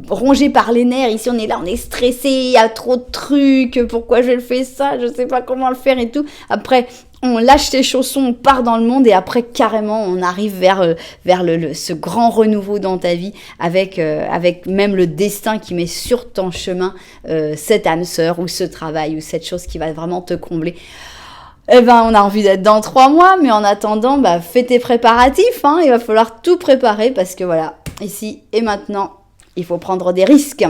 S1: rongé par les nerfs. Ici, on est là, on est stressé, il y a trop de trucs, pourquoi je fais ça, je ne sais pas comment le faire et tout. Après, on lâche ses chaussons, on part dans le monde et après carrément on arrive vers ce grand renouveau dans ta vie avec même le destin qui met sur ton chemin cette âme sœur ou ce travail ou cette chose qui va vraiment te combler. Eh ben, on a envie d'être dans 3 mois, mais en attendant, fais tes préparatifs, hein, il va falloir tout préparer parce que voilà, ici et maintenant, il faut prendre des risques.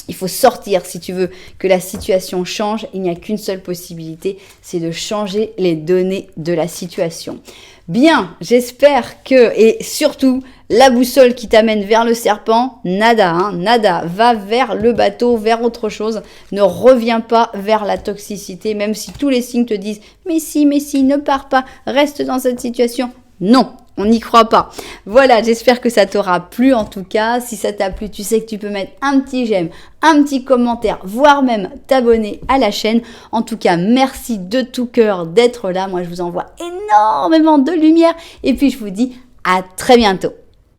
S1: Il faut sortir si tu veux que la situation change. Il n'y a qu'une seule possibilité, c'est de changer les données de la situation. Bien, j'espère que, et surtout, la boussole qui t'amène vers le serpent, nada, nada. Va vers le bateau, vers autre chose. Ne reviens pas vers la toxicité, même si tous les signes te disent « mais si, ne pars pas, reste dans cette situation ». Non, on n'y croit pas. Voilà, j'espère que ça t'aura plu en tout cas. Si ça t'a plu, tu sais que tu peux mettre un petit j'aime, un petit commentaire, voire même t'abonner à la chaîne. En tout cas, merci de tout cœur d'être là. Moi, je vous envoie énormément de lumière. Et puis, je vous dis à très bientôt.